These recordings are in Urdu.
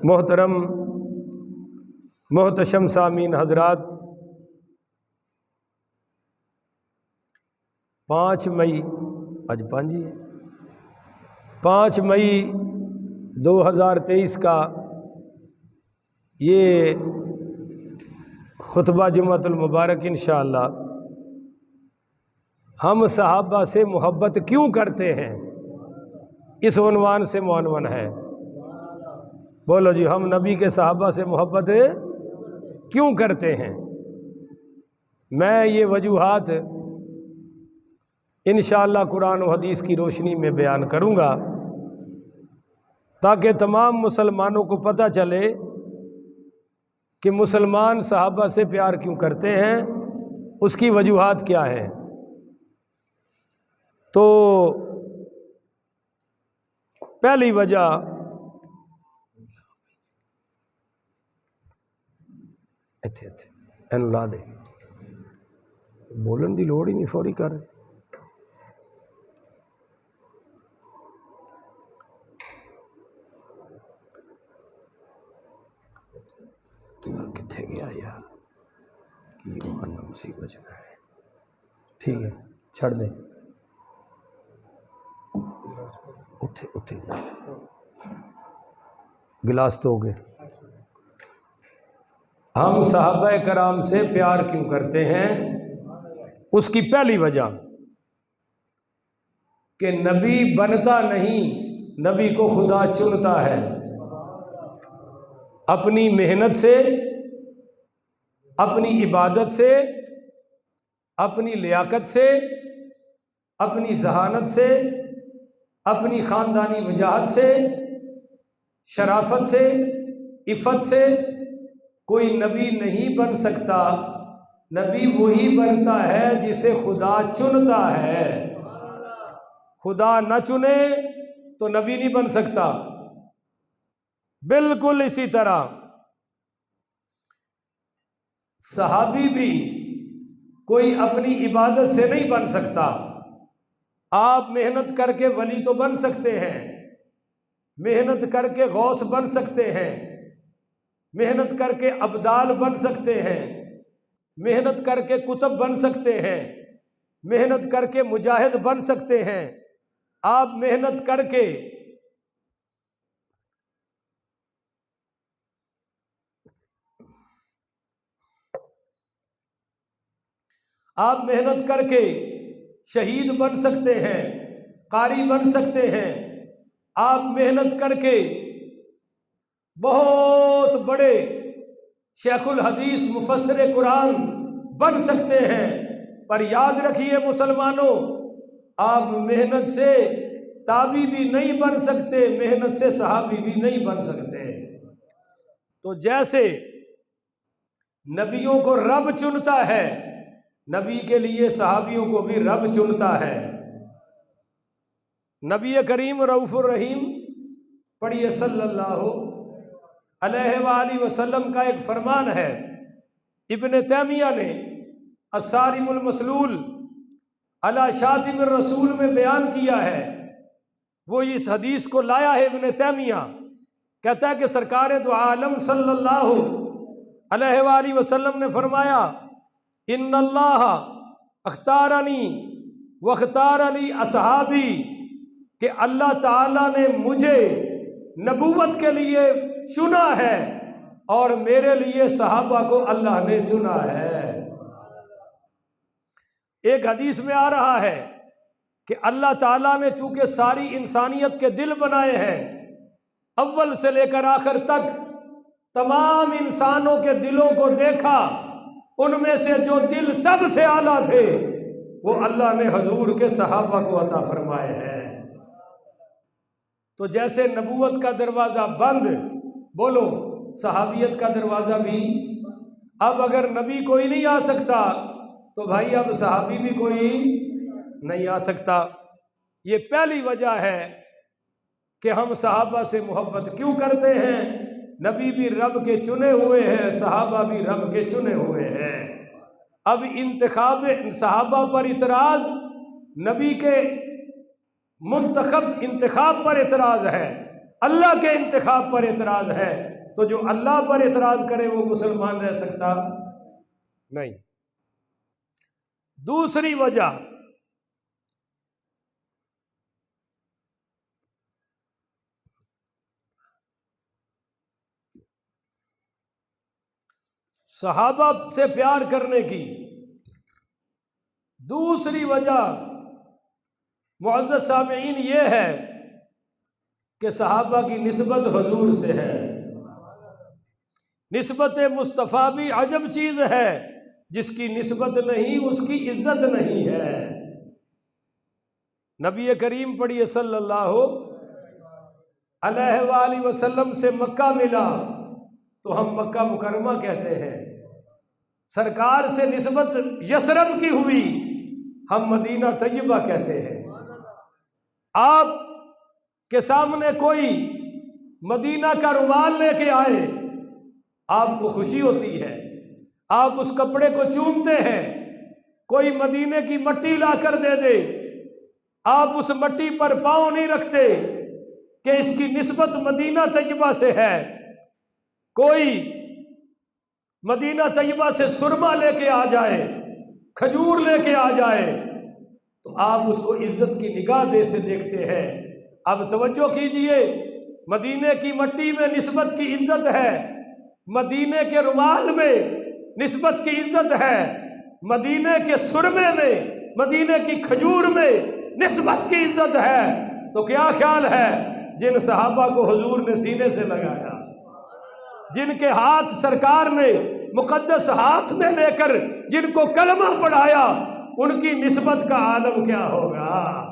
محترم محتشم سامعین حضرات، 5 مئی آج 5 مئی 2023 کا یہ خطبہ جمعۃ المبارک انشاءاللہ ہم صحابہ سے محبت کیوں کرتے ہیں، اس عنوان سے معنون ہے۔ بولو جی، ہم نبی کے صحابہ سے محبت کیوں کرتے ہیں؟ میں یہ وجوہات انشاءاللہ قرآن و حدیث کی روشنی میں بیان کروں گا تاکہ تمام مسلمانوں کو پتہ چلے کہ مسلمان صحابہ سے پیار کیوں کرتے ہیں، اس کی وجوہات کیا ہیں۔ تو پہلی وجہ لا دے بولن دی لوڑ ہی نہیں، فوری کر کتنے گیا یار، مصیبت ہے۔ ٹھیک ہے، چھڑ دے، اٹھے گلاس تو ہو گئے۔ ہم صحابہ کرام سے پیار کیوں کرتے ہیں؟ اس کی پہلی وجہ کہ نبی بنتا نہیں، نبی کو خدا چنتا ہے، اپنی محنت سے، اپنی عبادت سے، اپنی لیاقت سے، اپنی ذہانت سے، اپنی خاندانی وجاہت سے، شرافت سے، عفت سے کوئی نبی نہیں بن سکتا۔ نبی وہی بنتا ہے جسے خدا چنتا ہے۔ خدا نہ چنے تو نبی نہیں بن سکتا۔ بالکل اسی طرح صحابی بھی کوئی اپنی عبادت سے نہیں بن سکتا۔ آپ محنت کر کے ولی تو بن سکتے ہیں، محنت کر کے غوث بن سکتے ہیں، محنت کر کے ابدال بن سکتے ہیں، محنت کر کے کتب بن سکتے ہیں، محنت کر کے مجاہد بن سکتے ہیں۔ آپ محنت کر کے شہید بن سکتے ہیں، قاری بن سکتے ہیں۔ آپ محنت کر کے بہت بڑے شیخ الحدیث مفسر قرآن بن سکتے ہیں، پر یاد رکھیے مسلمانوں، آپ محنت سے تابعی بھی نہیں بن سکتے، محنت سے صحابی بھی نہیں بن سکتے۔ تو جیسے نبیوں کو رب چنتا ہے، نبی کے لیے صحابیوں کو بھی رب چنتا ہے۔ نبی کریم رؤوف الرحیم پڑھیے صلی اللہ علیہ وآلہ وسلم کا ایک فرمان ہے، ابن تیمیہ نے الصارم المسلول علی شاتم الرسول میں بیان کیا ہے۔ وہ اس حدیث کو لایا ہے ابن تیمیہ، کہتا ہے کہ سرکار دو عالم صلی اللہ علیہ وآلہ وسلم نے فرمایا، ان اللہ اختارنی واختار لی اصحابی، کہ اللہ تعالیٰ نے مجھے نبوت کے لیے چنا ہے اور میرے لیے صحابہ کو اللہ نے چنا ہے۔ ایک حدیث میں آ رہا ہے کہ اللہ تعالیٰ نے چونکہ ساری انسانیت کے دل بنائے ہیں، اول سے لے کر آخر تک تمام انسانوں کے دلوں کو دیکھا، ان میں سے جو دل سب سے اعلیٰ تھے وہ اللہ نے حضور کے صحابہ کو عطا فرمائے ہیں۔ تو جیسے نبوت کا دروازہ بند، بولو صحابیت کا دروازہ بھی، اب اگر نبی کوئی نہیں آ سکتا تو بھائی اب صحابی بھی کوئی نہیں آ سکتا۔ یہ پہلی وجہ ہے کہ ہم صحابہ سے محبت کیوں کرتے ہیں۔ نبی بھی رب کے چنے ہوئے ہیں، صحابہ بھی رب کے چنے ہوئے ہیں۔ اب انتخاب صحابہ پر اعتراض، نبی کے منتخب انتخاب پر اعتراض ہے۔ اللہ کے انتخاب پر اعتراض ہے، تو جو اللہ پر اعتراض کرے وہ مسلمان رہ سکتا نہیں۔ دوسری وجہ، صحابہ سے پیار کرنے کی دوسری وجہ معزز سامعین یہ ہے کہ صحابہ کی نسبت حضور سے ہے۔ نسبت مصطفیٰ بھی عجب چیز ہے، جس کی نسبت نہیں اس کی عزت نہیں ہے۔ نبی کریم پڑھیے صلی اللہ علیہ وآلہ وسلم سے مکہ ملا تو ہم مکہ مکرمہ کہتے ہیں، سرکار سے نسبت یثرب کی ہوئی ہم مدینہ طیبہ کہتے ہیں۔ آپ کے سامنے کوئی مدینہ کا رومال لے کے آئے، آپ کو خوشی ہوتی ہے، آپ اس کپڑے کو چومتے ہیں۔ کوئی مدینے کی مٹی لا کر دے دے، آپ اس مٹی پر پاؤں نہیں رکھتے کہ اس کی نسبت مدینہ طیبہ سے ہے۔ کوئی مدینہ طیبہ سے سرما لے کے آ جائے، کھجور لے کے آ جائے، تو آپ اس کو عزت کی نگاہ دے سے دیکھتے ہیں۔ اب توجہ کیجئے، مدینے کی مٹی میں نسبت کی عزت ہے، مدینے کے رومال میں نسبت کی عزت ہے، مدینے کے سرمے میں، مدینے کی کھجور میں نسبت کی عزت ہے۔ تو کیا خیال ہے جن صحابہ کو حضور نے سینے سے لگایا، جن کے ہاتھ سرکار نے مقدس ہاتھ میں لے کر جن کو کلمہ پڑھایا، ان کی نسبت کا عالم کیا ہوگا؟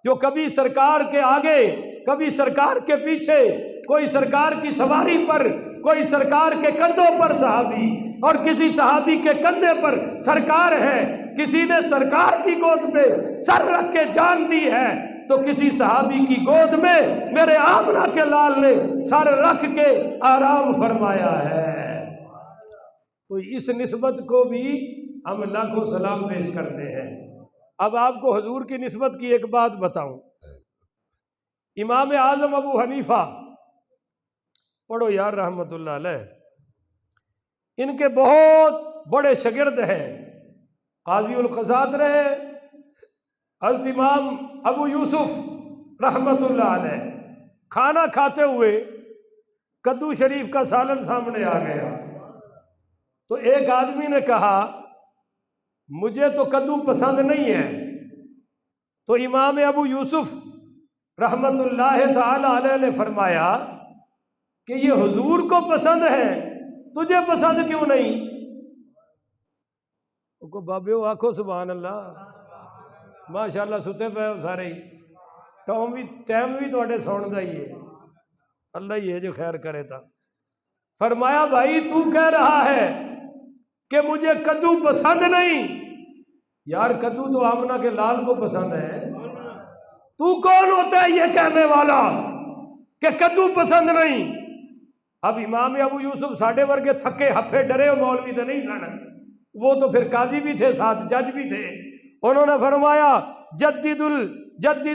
جو کبھی سرکار کے آگے، کبھی سرکار کے پیچھے، کوئی سرکار کی سواری پر، کوئی سرکار کے کندھوں پر صحابی، اور کسی صحابی کے کندھے پر سرکار ہے، کسی نے سرکار کی گود میں سر رکھ کے جان دی ہے، تو کسی صحابی کی گود میں میرے آمنہ کے لال نے سر رکھ کے آرام فرمایا ہے۔ تو اس نسبت کو بھی ہم لاکھوں سلام پیش کرتے ہیں۔ اب آپ کو حضور کی نسبت کی ایک بات بتاؤں۔ امام اعظم ابو حنیفہ، پڑھو یار رحمت اللہ علیہ، ان کے بہت بڑے شاگرد ہیں، قاضی القضات رہے حضرت امام ابو یوسف رحمت اللہ علیہ۔ کھانا کھاتے ہوئے کدو شریف کا سالن سامنے آ گیا، تو ایک آدمی نے کہا مجھے تو کدو پسند نہیں ہے، تو امام ابو یوسف رحمت اللہ تعالی علیہ نے فرمایا کہ یہ حضور کو پسند ہے، تجھے پسند کیوں نہیں؟ کو بابے آکھو سبحان اللہ، ماشاءاللہ ستے پہ سارے ہی ٹائم بھی تھوڑے سون دا ہی ہے، اللہ ہی ہے جو خیر کرے تھا۔ فرمایا بھائی تو کہہ رہا ہے کہ مجھے کدو پسند نہیں، یار کدو تو آمنہ کے لال کو پسند ہے، تو کون ہوتا ہے یہ کہنے والا کہ کدو پسند نہیں؟ اب امام ابو یوسف ساڑھے ورگے تھکے ہفے ڈرے ہو مولوی تو نہیں سن، وہ تو پھر قاضی بھی تھے، ساتھ جج بھی تھے۔ انہوں نے فرمایا جدد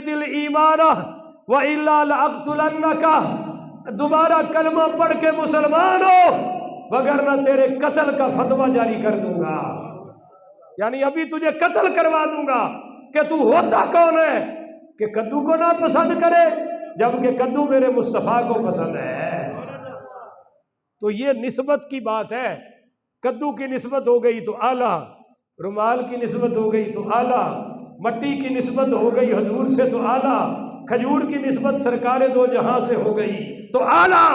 الایمان وَإِلَّا لَأَقْتُلَنَّكَ، دوبارہ کلمہ پڑھ کے مسلمان ہو وگرنہ تیرے قتل کا فتویٰ جاری کر دوں گا، یعنی ابھی تجھے قتل کروا دوں گا۔ کہ تو ہوتا کون ہے کہ کدو کو نہ پسند کرے، جبکہ کدو میرے مصطفیٰ کو پسند ہے۔ تو یہ نسبت کی بات ہے، کدو کی نسبت ہو گئی تو اعلیٰ، رومال کی نسبت ہو گئی تو اعلیٰ، مٹی کی نسبت ہو گئی حضور سے تو اعلیٰ، کھجور کی نسبت سرکار دو جہاں سے ہو گئی تو اعلیٰ۔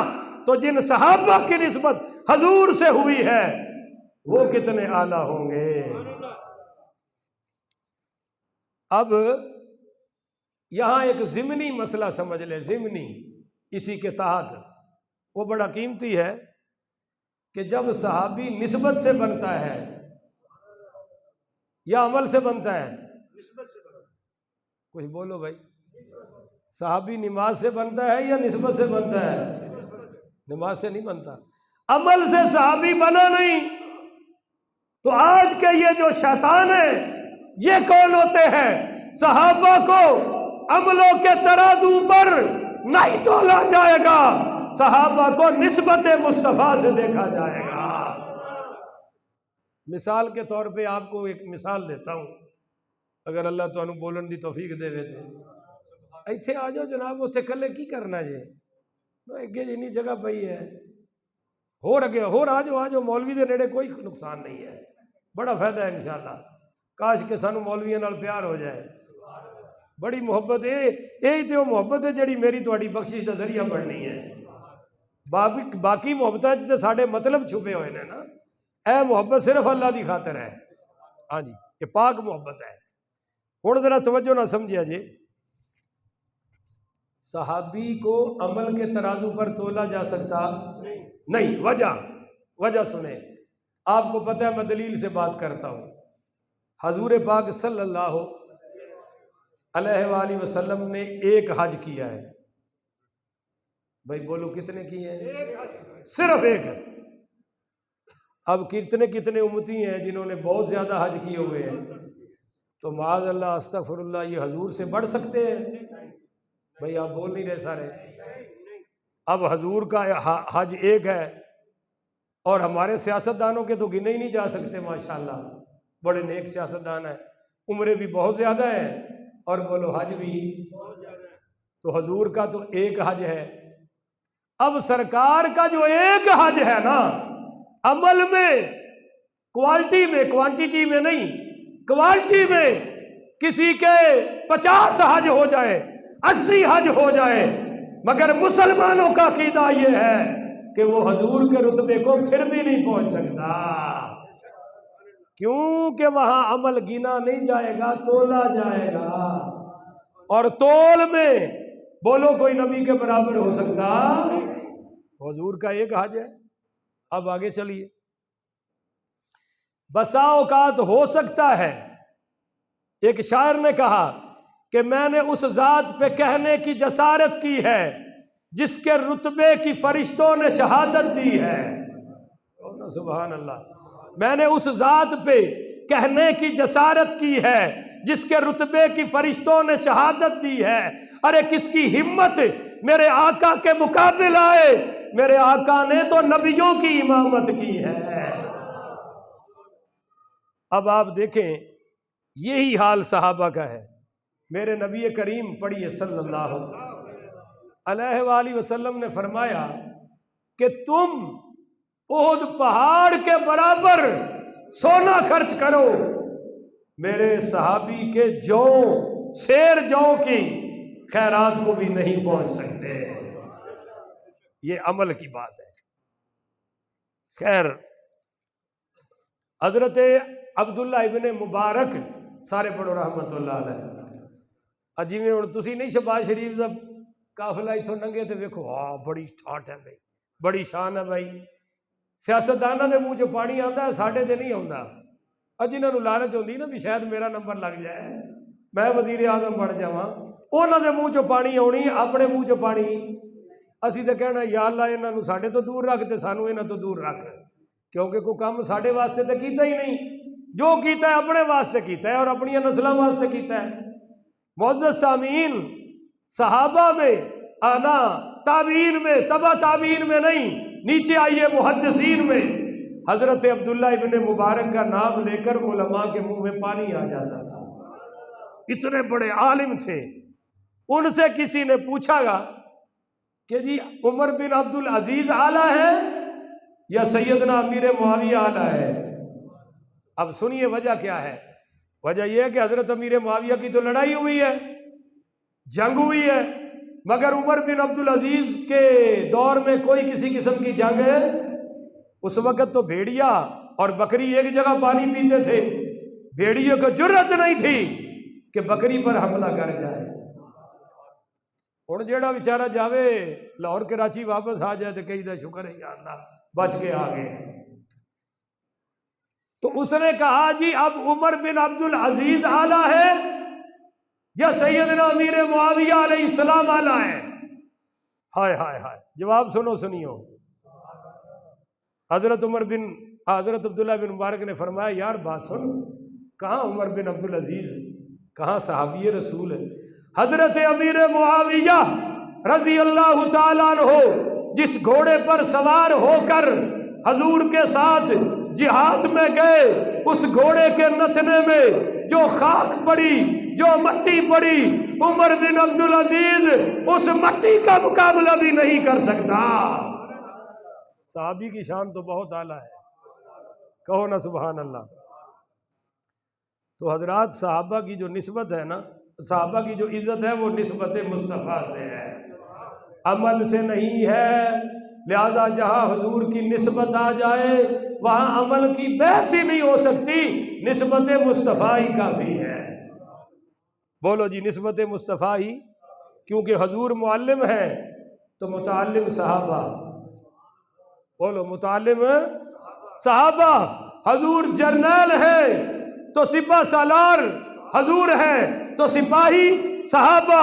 تو جن صحابہ کی نسبت حضور سے ہوئی ہے وہ کتنے اعلیٰ ہوں گے۔ اب یہاں ایک ضمنی مسئلہ سمجھ لے، ضمنی، اسی کے تحت وہ بڑا قیمتی ہے کہ جب صحابی نسبت سے بنتا ہے یا عمل سے بنتا ہے؟ کچھ بولو بھائی، صحابی نماز سے بنتا ہے یا نسبت سے بنتا ہے؟ نماز سے نہیں بنتا، عمل سے صحابی بنا نہیں۔ تو آج کے یہ جو شیطان ہے یہ کون ہوتے ہیں؟ صحابہ کو عملوں کے ترازو پر نہیں تولا جائے گا، صحابہ کو نسبت مصطفیٰ سے دیکھا جائے گا۔ مثال کے طور پہ آپ کو ایک مثال دیتا ہوں، اگر اللہ تو انہوں بولن دی توفیق دے ویتے ایتھے آ جاؤ جناب، اتھے کلے کی کرنا جے اگے جنی جگہ پئی ہے، ہور اگے ہور آ جاؤ، مولوی دے نیڑے کوئی نقصان نہیں ہے، بڑا فائدہ ہے انشاءاللہ۔ کاش کہ سانو مولویاں نال پیار ہو جائے، بڑی محبت ہے، یہی تو محبت ہے جڑی میری تہاڈی بخشش دا ذریعہ بننی ہے۔ باقی محبتاں تے ساڈے مطلب چھپے ہوئے نے نا، اے محبت صرف اللہ دی خاطر ہے، ہاں جی یہ پاک محبت ہے۔ ہن ذرا توجہ نہ سمجھیا جی، صحابی کو عمل کے ترازو پر تولا جا سکتا نہیں، وجہ سنیں، آپ کو پتہ ہے میں دلیل سے بات کرتا ہوں۔ حضور پاک صلی اللہ علیہ وآلہ وسلم نے ایک حج کیا ہے، بھائی بولو کتنے کیے ہیں؟ صرف ایک۔ اب کتنے امتی ہیں جنہوں نے بہت زیادہ حج کیے ہوئے ہیں، تو معاذ اللہ استغفر اللہ یہ حضور سے بڑھ سکتے ہیں؟ بھائی آپ بول نہیں رہے سارے۔ اب حضور کا حج ایک ہے اور ہمارے سیاستدانوں کے تو گنے ہی نہیں جا سکتے، ماشاءاللہ بڑے نیک سیاستدان ہیں، عمریں بھی بہت زیادہ ہیں اور بولو حج بھی، تو حضور کا تو ایک حج ہے۔ اب سرکار کا جو ایک حج ہے نا، عمل میں، کوالٹی میں، کوانٹیٹی میں نہیں، کوالٹی میں کسی کے 50 حج ہو جائے، 80 حج ہو جائے، مگر مسلمانوں کا عقیدہ یہ ہے کہ وہ حضور کے رتبے کو پھر بھی نہیں پہنچ سکتا، کیونکہ وہاں عمل گنا نہیں جائے گا، تولا جائے گا، اور تول میں بولو کوئی نبی کے برابر ہو سکتا؟ حضور کا ایک حج ہے۔ اب آگے چلیے، بسا اوقات ہو سکتا ہے، ایک شاعر نے کہا کہ میں نے اس ذات پہ کہنے کی جسارت کی ہے جس کے رتبے کی فرشتوں نے شہادت دی ہے، سبحان اللہ، میں نے اس ذات پہ کہنے کی جسارت کی ہے جس کے رتبے کی فرشتوں نے شہادت دی ہے، ارے کس کی ہمت میرے آقا کے مقابل آئے، میرے آقا نے تو نبیوں کی امامت کی ہے۔ اب آپ دیکھیں یہی حال صحابہ کا ہے، میرے نبی کریم پڑھیے صلی اللہ علیہ وآلہ وسلم نے فرمایا کہ تم احد پہاڑ کے برابر سونا خرچ کرو، میرے صحابی کے سیر جو کی خیرات کو بھی نہیں پہنچ سکتے۔ یہ عمل کی بات ہے۔ خیر، حضرت عبداللہ ابن مبارک، سارے پڑھو رحمت اللہ علیہ، جویں ہن تسی نہیں شہباز شریف دا قافلہ اتھوں لنگے تے ویکھو بڑی ٹھاٹھ ہے بھائی، بڑی شان ہے بھائی، سیاستداناں دے منہ چ پانی آندا ہے، ساڈے تے نہیں آندا۔ جنہاں نوں لالچ ہوندی نا بھی شاید میرا نمبر لگ جائے، میں وزیر اعظم بن جاواں، انہاں دے منہ چ پانی آنی، اپنے منہ چ پانی اسی تے کہنا یا اللہ انہاں نوں ساڈے تو دور رکھ تے سانوں انہاں تو دور رکھ، کیونکہ کوئی کام ساڈے واسطے تے کیتا ہی نہیں، جو کیتا ہے اپنے واسطے کیتا ہے اور اپنی نسلاں واسطے کیتا ہے۔ معزز سامعین، صحابہ میں آنا، تابعین میں، تبع تابعین میں نہیں، نیچے آئیے محدثین میں، حضرت عبداللہ ابن مبارک کا نام لے کر علماء کے منہ میں پانی آ جاتا تھا، اتنے بڑے عالم تھے۔ ان سے کسی نے پوچھا گا کہ جی عمر بن عبدالعزیز اعلیٰ ہے یا سیدنا امیر معاویہ اعلیٰ ہے؟ اب سنیے وجہ کیا ہے۔ وجہ یہ ہے کہ حضرت امیر معاویہ کی تو لڑائی ہوئی ہے، جنگ ہوئی ہے، مگر عمر بن عبدالعزیز کے دور میں کوئی کسی قسم کی جنگ ہے؟ اس وقت تو بھیڑیا اور بکری ایک جگہ پانی پیتے تھے، بھیڑیوں کو جرت نہیں تھی کہ بکری پر حملہ کر جائے۔ ہن جیڑا بیچارہ جاوے لاہور کراچی واپس آ جائے تو کہی دا شکر ہے یا اللہ بچ کے آ گئے۔ تو اس نے کہا جی اب عمر بن عبدالعزیز اعلیٰ ہے یا سیدنا امیر معاویہ علیہ السلام اعلیٰ ہے؟ ہائے ہائے ہائے، جواب سنیو۔ حضرت عبداللہ بن مبارک نے فرمایا یار بات سن، کہاں عمر بن عبدالعزیز، کہاں صحابی رسول ہے؟ حضرت امیر معاویہ رضی اللہ تعالیٰ عنہ جس گھوڑے پر سوار ہو کر حضور کے ساتھ جہاد میں گئے، اس گھوڑے کے نچنے میں جو خاک پڑی، جو مٹی پڑی، عمر بن عبدالعزیز اس مٹی کا مقابلہ بھی نہیں کر سکتا۔ صحابی کی شان تو بہت اعلیٰ ہے، کہو نا سبحان اللہ۔ تو حضرات صحابہ کی جو نسبت ہے نا، صحابہ کی جو عزت ہے وہ نسبت مصطفیٰ سے ہے، عمل سے نہیں ہے۔ لہذا جہاں حضور کی نسبت آ جائے وہاں عمل کی بحث ہی نہیں ہو سکتی، نسبت مصطفیٰ ہی کافی ہے۔ بولو جی نسبت مصطفیٰ ہی، کیونکہ حضور معلم ہے تو متعلم صحابہ، بولو متعلم صحابہ، حضور جرنیل ہے تو سپہ سالار، حضور ہے تو سپاہی صحابہ،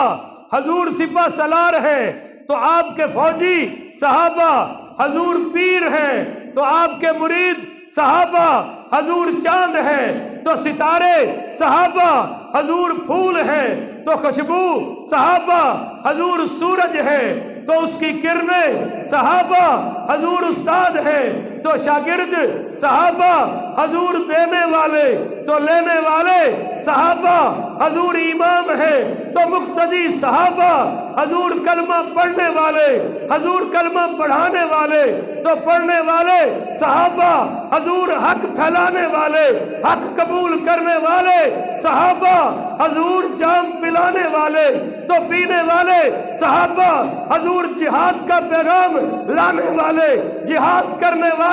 حضور سپہ سالار ہے تو آپ کے فوجی صحابہ، حضور پیر ہیں تو آپ کے مرید صحابہ، حضور چاند ہے تو ستارے صحابہ، حضور پھول ہے تو خوشبو صحابہ، حضور سورج ہے تو اس کی کرنیں صحابہ، حضور استاد ہے تو شاگرد صحابہ، حضور دینے والے تو لینے والے صحابہ، حضور امام ہے تو مقتدی صحابہ، حضور کلمہ پڑھنے والے، حضور کلمہ پڑھانے والے تو پڑھنے والے صحابہ، حضور حق پھیلانے والے، حق قبول کرنے والے صحابہ، حضور جام پلانے والے تو پینے والے صحابہ، حضور جہاد کا پیغام لانے والے، جہاد کرنے والے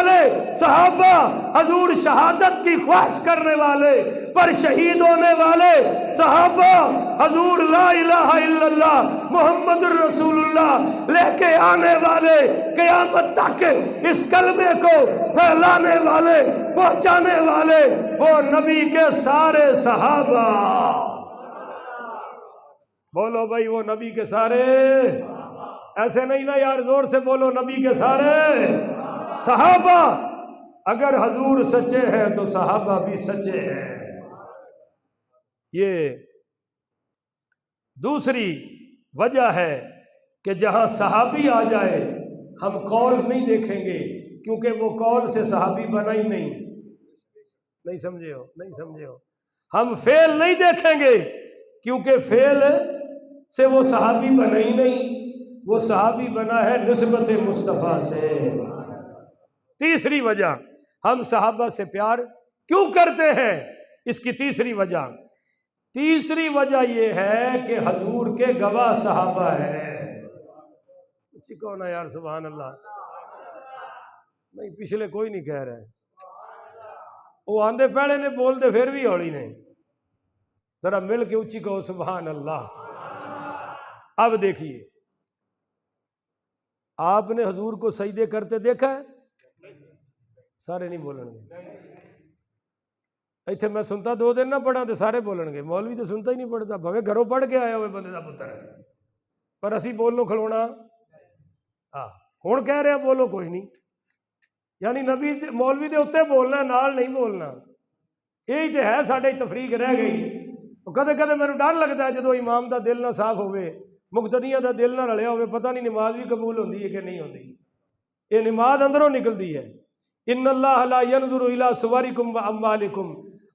صحابہ، حضور شہادت کی خواہش کرنے والے پر شہید ہونے والے صحابہ، حضور لا الہ الا اللہ محمد الرسول اللہ لے کے آنے والے، قیامت تک اس کلمے کو پھیلانے والے، پہنچانے والے وہ نبی کے سارے صحابہ۔ بولو بھائی وہ نبی کے سارے، ایسے نہیں نا یار، زور سے بولو نبی کے سارے صحابہ۔ اگر حضور سچے ہیں تو صحابہ بھی سچے ہیں۔ یہ دوسری وجہ ہے کہ جہاں صحابی آ جائے ہم قول نہیں دیکھیں گے، کیونکہ وہ قول سے صحابی بنا ہی نہیں سمجھے ہو۔ ہم فعل نہیں دیکھیں گے کیونکہ فعل سے وہ صحابی بنا ہی نہیں، وہ صحابی بنا ہے نسبت مصطفیٰ سے۔ تیسری وجہ ہم صحابہ سے پیار کیوں کرتے ہیں، اس کی تیسری وجہ یہ ہے کہ حضور کے گواہ صحابہ ہیں۔ کون ہے یار سبحان اللہ؟ نہیں پچھلے کوئی نہیں کہہ رہے، وہ آندے پہلے نے بولتے پھر بھی ہولی نے، ذرا مل کے اونچی کہو سبحان اللہ۔ اب دیکھیے، آپ نے حضور کو سجدے کرتے دیکھا ہے؟ سارے نہیں بولن گے۔ ایتھے میں سنتا 2 دن نہ پڑھا تو سارے بولن گے، مولوی تو سنتا ہی نہیں پڑھتا، بھویں گھروں پڑھ کے آیا ہوئے بندے دا پتر ہے، پر اسی بولنو کھلونا ہون کہہ رہے ہیں بولو کوئی نہیں، یعنی نبی مولوی دے اتنے بولنا نال نہیں بولنا، یہی تو ہے ساڈے تفریق رہ گئی۔ کدے کدے میرے ڈر لگتا ہے جدو امام دا دل نہ صاف ہوئے، مقتدیاں دا دل نہ رلیا ہوئے، پتہ نہیں نماز بھی قبول ہوندی ہے کہ نہیں ہوندی۔ یہ نماز اندروں نکلتی ہے۔ ان اللہ لا ينظر الى صورکم واموالکم،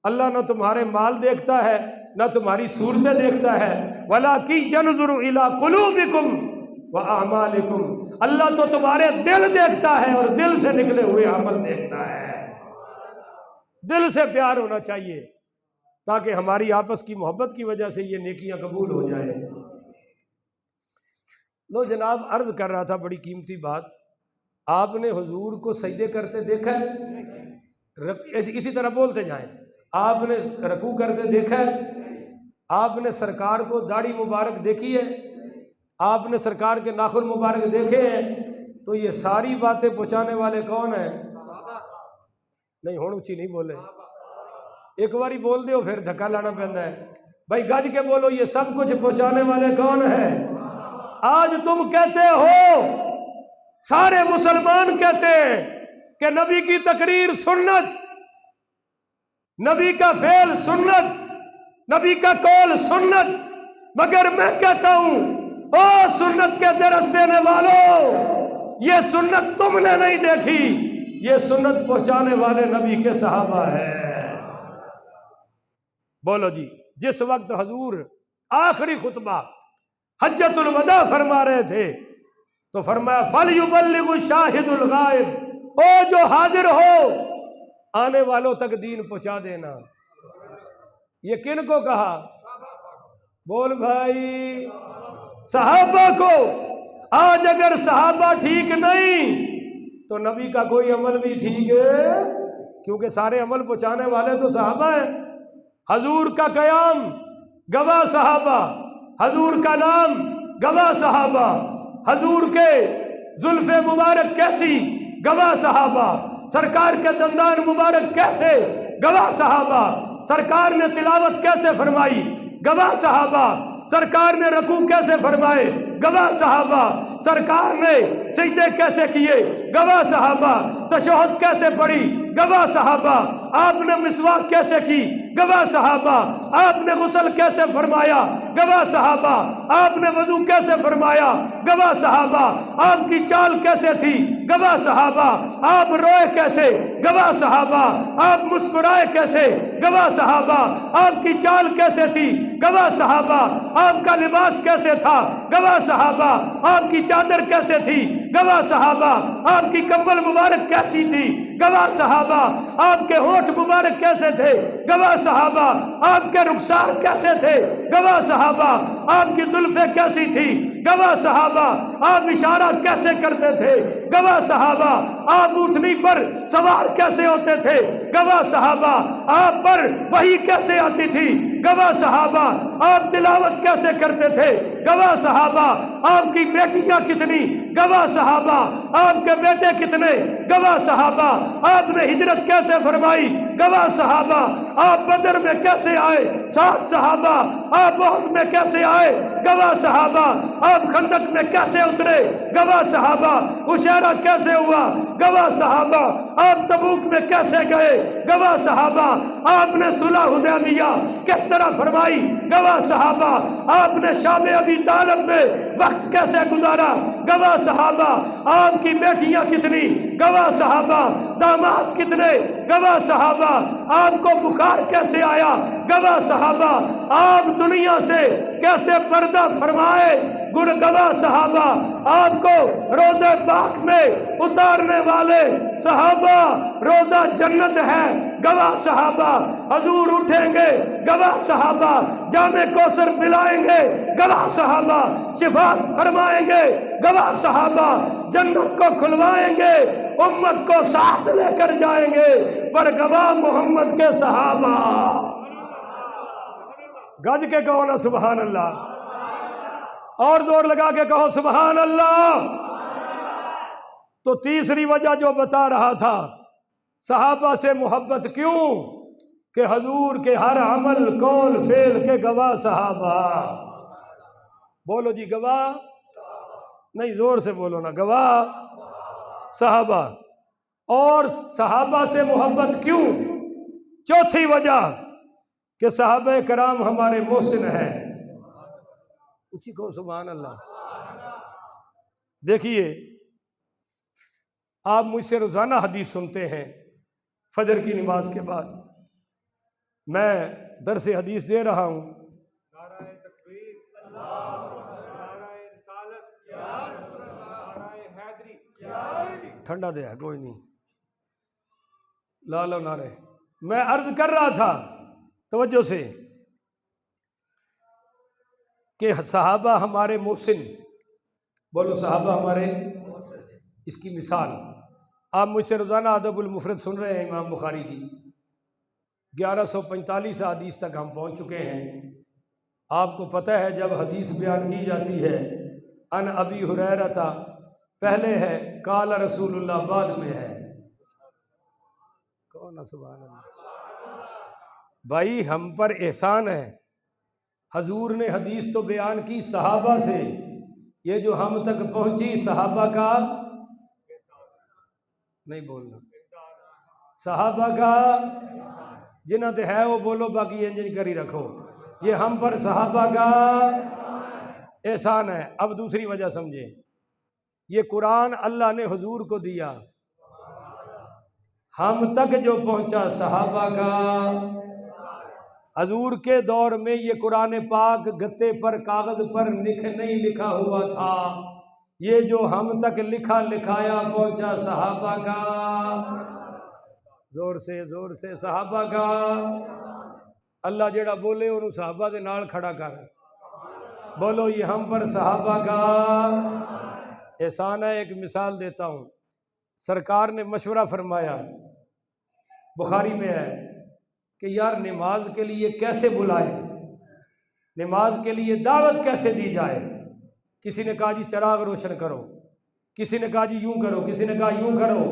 اللہ نہ تمہارے مال دیکھتا ہے نہ تمہاری صورتیں دیکھتا ہے، ولکن ينظر الى قلوبکم واعمالکم، اللہ تو تمہارے دل دیکھتا ہے اور دل سے نکلے ہوئے عمل دیکھتا ہے۔ دل سے پیار ہونا چاہیے تاکہ ہماری آپس کی محبت کی وجہ سے یہ نیکیاں قبول ہو جائیں۔ لو جناب، عرض کر رہا تھا بڑی قیمتی بات، آپ نے حضور کو سجدے کرتے دیکھا ہے؟ اسی طرح بولتے جائیں۔ آپ نے رکوع کرتے دیکھا ہے؟ آپ نے سرکار کو داڑھی مبارک دیکھی ہے؟ آپ نے سرکار کے ناخن مبارک دیکھے ہیں؟ تو یہ ساری باتیں پہنچانے والے کون ہیں؟ نہیں ہون اچھی نہیں بولے، ایک باری بول دیو پھر دھکا لانا پہنتا ہے بھائی، گج کے بولو، یہ سب کچھ پہنچانے والے کون ہیں؟ آج تم کہتے ہو، سارے مسلمان کہتے ہیں کہ نبی کی تقریر سنت، نبی کا فعل سنت، نبی کا قول سنت، مگر میں کہتا ہوں او سنت کے درس دینے والوں، یہ سنت تم نے نہیں دیکھی، یہ سنت پہنچانے والے نبی کے صحابہ ہیں۔ بولو جی، جس وقت حضور آخری خطبہ حجۃ الوداع فرما رہے تھے تو فرمایا فَلْيُبَلِّغُ الشَّاهِدُ الْغَائِبُ، او جو حاضر ہو آنے والوں تک دین پہنچا دینا۔ یہ کن کو کہا؟ بول بھائی، صحابہ کو۔ آج اگر صحابہ ٹھیک نہیں تو نبی کا کوئی عمل بھی ٹھیک ہے، کیونکہ سارے عمل پہنچانے والے تو صحابہ ہیں۔ حضور کا قیام گواہ صحابہ، حضور کا نام گواہ صحابہ، حضور کے زلف مبارک کیسی گواہ صحابہ، سرکار کے دندان مبارک کیسے گواہ صحابہ، سرکار نے تلاوت کیسے فرمائی گواہ صحابہ، سرکار نے رکوع کیسے فرمائے گواہ صحابہ، سرکار نے سجدے کیسے کیے گواہ صحابہ، تشہد کیسے پڑھی گواہ صحابہ، آپ نے مسواک کیسے کی گواہ صحابہ، آپ نے غسل کیسے فرمایا گواہ صحابہ، آپ نے وضو کیسے فرمایا گواہ صحابہ، آپ کی چال کیسے تھی گواہ صحابہ، آپ روئے کیسے گواہ صحابہ، آپ مسکرائے کیسے گواہ صحابہ، آپ کی چال کیسے تھی گواہ صحابہ، آپ کا لباس کیسے تھا گواہ صحابہ، آپ کی چادر کیسے تھی گواہ صحابہ، آپ کی کمبل مبارک کیسی تھی گواہ صحابہ، آپ کے ہونٹ مبارک کیسے تھے گواہ صحابہ، آپ کے رخسار کیسے تھے گواہ صحابہ، آپ کی زلفیں کیسی تھی گواہ صحابہ، آپ اشارہ کیسے کرتے تھے گواہ صحابہ، آپ اونٹنی پر سوار کیسے ہوتے تھے گواہ صحابہ، آپ پر وحی کیسے آتی تھی گواہ صحابہ، آپ تلاوت کیسے کرتے تھے گواہ صحابہ، آپ کی بیٹیاں کتنی گواہ صحابہ، آپ کے بیٹے کتنے گواہ صحابہ، آپ نے ہجرت کیسے فرمائی گواہ صحابہ، آپ بدر میں کیسے آئے 7 صحابہ، آپ احد میں کیسے آئے گواہ صحابہ، آپ خندق میں کیسے اترے گواہ صحابہ، عشیرہ کیسے ہوا گواہ صحابہ، آپ تبوک میں کیسے گئے گواہ صحابہ، آپ نے صلح حدیبیہ کس طرح فرمائی گواہ صحابہ، آپ نے شام ابی طالب میں وقت کیسے گزارا گواہ صحابہ، آپ کی بیٹیاں کتنی گواہ صحابہ، داماد کتنے گواہ صحابہ، آپ کو بخار کیسے آیا گواہ صحابہ، آپ دنیا سے کیسے پردہ فرمائے گواہ صحابہ، آپ کو روزہ پاک میں اتارنے والے صحابہ، روزہ جنت ہے گواہ صحابہ، حضور اٹھیں گے گواہ صحابہ، جام کوثر پلائیں گے گواہ صحابہ، شفاعت فرمائیں گے گواہ صحابہ، جنت کو کھلوائیں گے، امت کو ساتھ لے کر جائیں گے، پر گواہ محمد کے صحابہ۔ گج کے کہو نا سبحان اللہ، اور زور لگا کے کہو سبحان اللہ۔ تو تیسری وجہ جو بتا رہا تھا صحابہ سے محبت کیوں، کہ حضور کے ہر عمل قول فعل کے گواہ صحابہ۔ بولو جی، گواہ نہیں، زور سے بولو نا، گواہ صحابہ۔ اور صحابہ سے محبت کیوں، چوتھی وجہ کہ صحابہ کرام ہمارے محسن ہیں۔ اچھی کہو سبحان اللہ۔ دیکھیے، آپ مجھ سے روزانہ حدیث سنتے ہیں فجر کی نماز کے بعد، میں درس حدیث دے رہا ہوں، نعرہ تکبیر، نعرہ رسالت، نعرہ حیدری، ٹھنڈا دیا کوئی نہیں، لا لو نعرے۔ میں عرض کر رہا تھا توجہ سے کہ صحابہ ہمارے محسن، بولو صحابہ ہمارے، اس کی مثال آپ مجھ سے روزانہ ادب المفرد سن رہے ہیں امام بخاری کی، 1145 حدیث تک ہم پہنچ چکے ہیں۔ آپ کو پتہ ہے جب حدیث بیان کی جاتی ہے ان ابی ہریرہ پہلے ہے، قال رسول اللہ بعد میں ہے، کون سبحان اللہ۔ بھائی ہم پر احسان ہے، حضور نے حدیث تو بیان کی صحابہ سے، یہ جو ہم تک پہنچی صحابہ کا نہیں بولنا، صحابہ کا جنہ تے ہے وہ بولو، باقی انجن کری رکھو، یہ ہم پر صحابہ کا۔ احسان ہے۔ اب دوسری وجہ سمجھیں، یہ قرآن اللہ نے حضور کو دیا، ہم تک جو پہنچا صحابہ کا، حضور کے دور میں یہ قرآن پاک گتے پر کاغذ پر نہیں لکھا ہوا تھا، یہ جو ہم تک لکھا لکھایا پہنچا صحابہ کا، زور سے صحابہ کا۔ اللہ جڑا بولے انہوں صحابہ دے نال کھڑا کر، بولو یہ ہم پر صحابہ کا احسان ہے۔ ایک مثال دیتا ہوں، سرکار نے مشورہ فرمایا، بخاری میں ہے کہ یار نماز کے لیے کیسے بلائیں، نماز کے لیے دعوت کیسے دی جائے۔ کسی نے کہا جی چراغ روشن کرو، کسی نے کہا جی یوں کرو، کسی نے کہا یوں کرو۔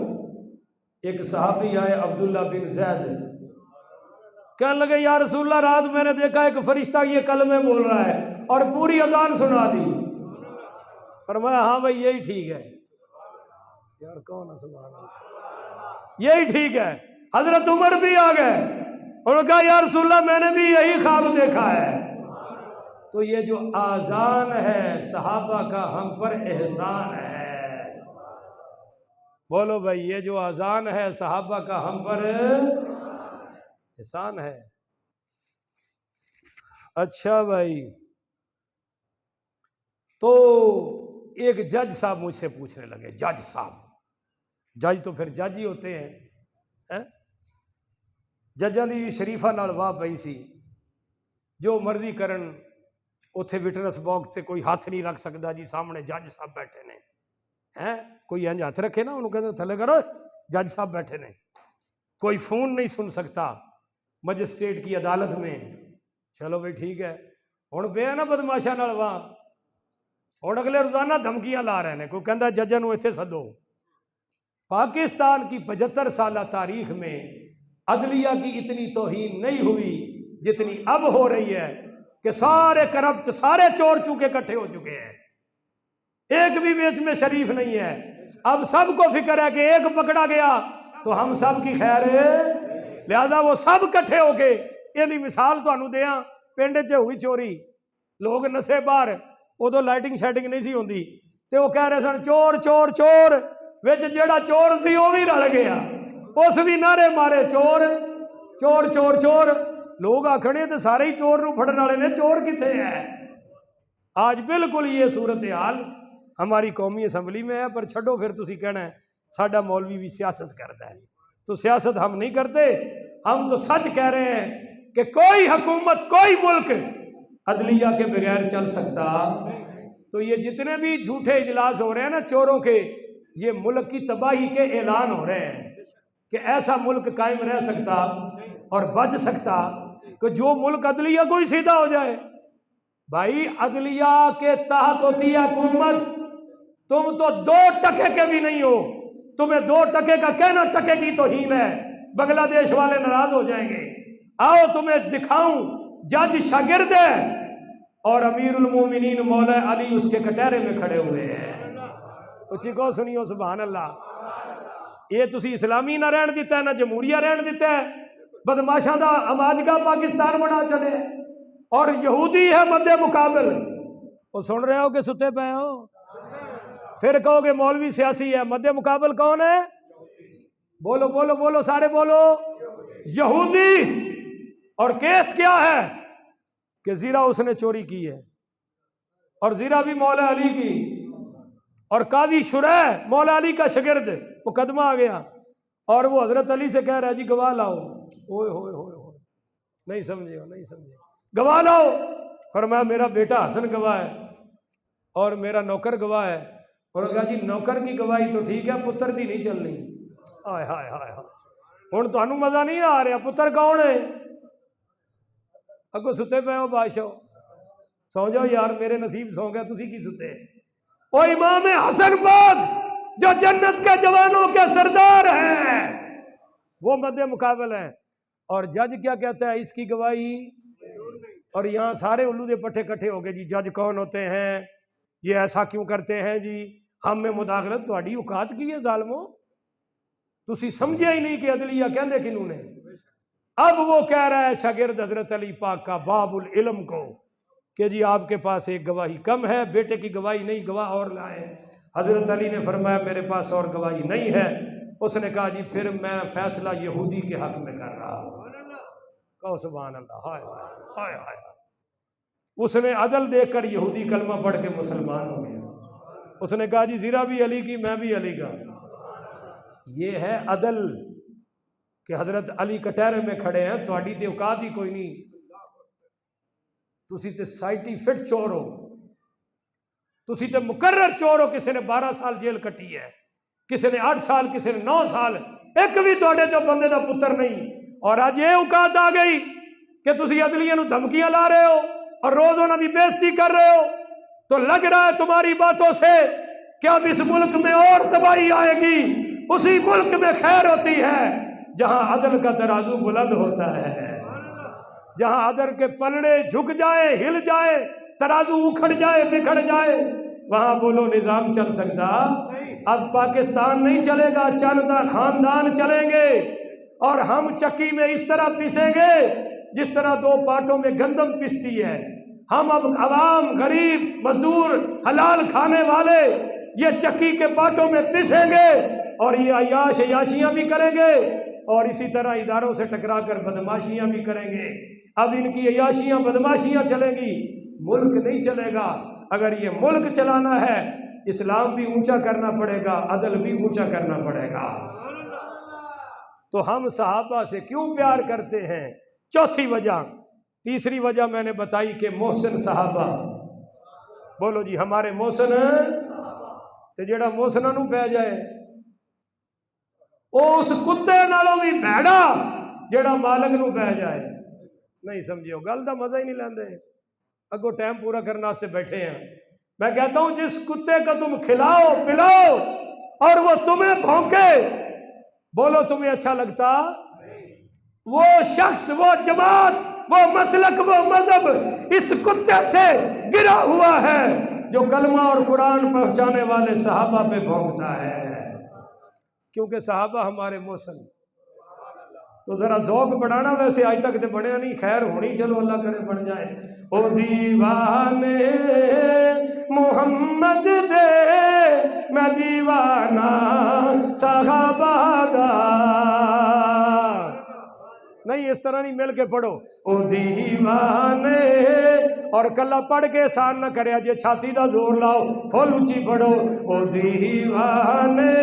ایک صحابی آئے عبداللہ بن زید، کہنے لگے یا رسول اللہ رات میں نے دیکھا ایک فرشتہ یہ کلمے بول رہا ہے اور پوری اذان سنا دی۔ فرمایا ہاں بھائی یہی ٹھیک ہے۔ یار کون ہے؟ سبحان اللہ، یہی ٹھیک ہے۔ حضرت عمر بھی آ گئے، انہوں نے کہا یا رسول اللہ میں نے بھی یہی خواب دیکھا ہے۔ تو یہ جو آذان ہے صحابہ کا ہم پر احسان ہے، بولو بھائی یہ جو آذان ہے صحابہ کا ہم پر احسان ہے۔ اچھا بھائی، تو ایک جج صاحب مجھ سے پوچھنے لگے، جج صاحب، جج تو پھر جج ہی ہوتے ہیں، ججاں دی شریفہ نال واہ پئی سی، جو مرضی کرن، اتھے وٹنس باکس سے کوئی ہاتھ نہیں رکھ سکتا جی، سامنے جج صاحب بیٹھے نے، کوئی انج ہاتھ رکھے نا انہوں کہتے تھلے کرو، جج صاحب بیٹھے نے، کوئی فون نہیں سن سکتا مجسٹریٹ کی عدالت میں۔ چلو بھائی ٹھیک ہے، ہن پہ نا بدماشاں نال واہ، ہن اگلے روزانہ دھمکیاں لا رہے ہیں، کوئی کہندا ججاں نوں ایتھے سدو۔ پاکستان کی 75 سالہ تاریخ میں عدلیہ کی اتنی توہین نہیں ہوئی جتنی اب ہو رہی ہے کہ سارے کرپٹ، سارے چور چوکے اکٹھے ہو چکے ہیں، ایک بھی بیچ میں شریف نہیں ہے۔ اب سب کو فکر ہے کہ ایک پکڑا گیا تو ہم سب کی خیر ہے، لہذا وہ سب اکٹھے ہو کے، یہ مثال تو انہوں دیاں، پنڈ چ ہوئی چوری، لوگ نسے باہر، ادو لائٹنگ شائٹنگ نہیں سی ہوندی، تے وہ کہہ رہے سن چور چور چور، وچ جیڑا چور سی وہ بھی رل گیا، اس بھی نعرے مارے چور چور چور چور، لوگ آکھنے تے سارے ہی چور نو پھڑن والے نے، چور کتے ہیں۔ آج بالکل یہ صورتحال ہماری قومی اسمبلی میں ہے، پر چھڈو پھر تسی کہنا ہے ساڈا مولوی بھی سیاست کرتا ہے، تو سیاست ہم نہیں کرتے، ہم تو سچ کہہ رہے ہیں کہ کوئی حکومت، کوئی ملک عدلیہ کے بغیر چل سکتا۔ تو یہ جتنے بھی جھوٹے اجلاس ہو رہے ہیں نا چوروں کے، یہ ملک کی تباہی کے اعلان ہو رہے ہیں کہ ایسا ملک قائم رہ سکتا اور بچ سکتا کہ جو ملک عدلیہ کو ہی سیدھا ہو جائے۔ بھائی عدلیہ کے تحت ہوتی ہے حکومت، تم تو 2 ٹکے کے بھی نہیں ہو، تمہیں 2 ٹکے کا کہنا ٹکے کی توہین ہے، بنگلہ دیش والے ناراض ہو جائیں گے۔ آؤ تمہیں دکھاؤں، جج شاگرد ہے اور امیر المومنین مولا علی اس کے کٹہرے میں کھڑے ہوئے ہیں۔ اچھی کو سنیو سبحان اللہ۔ یہ تسی اسلامی نہ رہن دیتا ہے، نہ جمہوریہ رہن دیتا ہے، بدماشاں دا اماج کا پاکستان بنا چڑے، اور یہودی ہے مد مقابل۔ وہ سن رہے ہو کہ ستے پہ ہو؟ پھر کہو کہ مولوی سیاسی ہے، مد مقابل کون ہے؟ بولو بولو بولو سارے بولو، یہودی۔ اور کیس کیا ہے کہ زیرہ اس نے چوری کی ہے، اور زیرہ بھی مولا علی کی، اور قاضی شریح مولا علی کا شاگرد، مقدمہ آ گیا، اور وہ حضرت علی سے کہہ رہا ہے جی گواہ لاؤ۔ اوئے ہوئے ہوئے ہوئے، نہیں سمجھے ہو، نہیں سمجھے، گواہ لاؤ۔ فرمایا میرا بیٹا حسن گواہ ہے اور میرا نوکر گواہ ہے۔ انہوں نے کہا جی نوکر کی گواہی تو ٹھیک ہے، پتر دی نہیں چلنی۔ آئے ہائے ہائے ہائے، ہن تانوں مزہ نہیں آ رہا، پتر کون ہے؟ اگو ستے پہ ہو بادشاہ، سو جاؤ یار، میرے نصیب سو گیا، تسی کی ستے۔ وہ امام حسن پاک جو جنت کے جوانوں کے سردار ہیں، وہ مد مقابل ہیں۔ اور جج کیا کہتا ہے اس کی گواہی، اور یہاں سارے الو دے پٹھے کٹھے ہو گئے جی جج کون ہوتے ہیں، یہ ایسا کیوں کرتے ہیں جی، ہم میں مداخلت تہاڈی اوقات کی ہے ظالمو، تسی سمجھے ہی نہیں کہ عدلیہ کہندے کنوں نے۔ اب وہ کہہ رہا ہے شاگرد حضرت علی پاک کا باب العلم کو کہ جی آپ کے پاس ایک گواہی کم ہے، بیٹے کی گواہی نہیں، گواہ اور لائے۔ حضرت علی نے فرمایا میرے پاس اور گواہی نہیں ہے۔ اس نے کہا جی پھر میں فیصلہ یہودی کے حق میں کر رہا ہوں۔ کہو سبحان اللہ۔ ہائے ہائے ہائے۔ اس نے عدل دیکھ کر یہودی کلمہ پڑھ کے مسلمان ہو گیا۔ اس نے کہا جی زیرہ بھی علی کی، میں بھی علی کا۔ یہ ہے عدل کہ حضرت علی کٹہرے میں کھڑے ہیں، تھوڑی تے اوقات ہی کوئی نہیں، تسی تے سائٹیفٹ چور ہو، تسی تے مقرر چور ہو۔ کسی نے 12 سال جیل کٹی ہے، کسی نے 8 سال، کسی نے 9 سال، ایک بھی تھوڑے جو بندے دا پتر نہیں۔ اور آج یہ اوقات آ گئی کہ تسی عدلیہ نو دھمکیاں لا رہے ہو اور روز انہاں دی بےزتی کر رہے ہو۔ تو لگ رہا ہے تمہاری باتوں سے کہ اب اس ملک میں اور تباہی آئے گی۔ اسی ملک میں خیر ہوتی ہے جہاں عدل کا ترازو بلند ہوتا ہے، جہاں عدل کے پلڑے جھک جائے، ہل جائے، ترازو اکھڑ جائے، بکھڑ جائے، وہاں بولو نظام چل سکتا۔ اب پاکستان نہیں چلے گا، چندہ خاندان چلیں گے، اور ہم چکی میں اس طرح پیسیں گے جس طرح 2 پاٹوں میں گندم پستی ہے۔ ہم اب عوام، غریب، مزدور، حلال کھانے والے یہ چکی کے پاٹوں میں پیسیں گے، اور یہ عیاش عیاشیاں بھی کریں گے، اور اسی طرح اداروں سے ٹکرا کر بدماشیاں بھی کریں گے۔ اب ان کی عیاشیاں بدماشیاں چلیں گی، ملک نہیں چلے گا۔ اگر یہ ملک چلانا ہے، اسلام بھی اونچا کرنا پڑے گا، عدل بھی اونچا کرنا پڑے گا۔ تو ہم صحابہ سے کیوں پیار کرتے ہیں؟ چوتھی وجہ۔ تیسری وجہ میں نے بتائی کہ محسن صحابہ، بولو جی ہمارے محسن ہیں۔ تو جیڑا محسنہ نو پہ جائے او اس کتے نالوں بھی بھیڑا جیڑا مالک نو پہ جائے۔ نہیں سمجھو گل دا مزہ ہی نہیں لیندے، اگو ٹائم پورا کرنا سے بیٹھے ہیں۔ میں کہتا ہوں جس کتے کا تم کھلاؤ پلاؤ اور وہ تمہیں بھونکے، بولو تمہیں اچھا لگتا؟ وہ شخص، وہ جماعت، وہ مسلک، وہ مذہب اس کتے سے گرا ہوا ہے جو کلمہ اور قرآن پہنچانے والے صحابہ پہ بھونکتا ہے، کیونکہ صحابہ ہمارے محسن۔ تو ذرا ذوق بڑھانا، ویسے آج تک تو بڑھیا نہیں، خیر ہونی، چلو اللہ کرے بن جائے۔ او دیوانے محمد دے میں دیوانہ صحابہ دا، نہیں اس طرح نہیں، مل کے پڑھو۔ او دیوانے، اور کلہ پڑھ کے احسان نہ کرے، جے چھاتی دا زور لاؤ، فل اونچی پڑھو۔ او دیوانے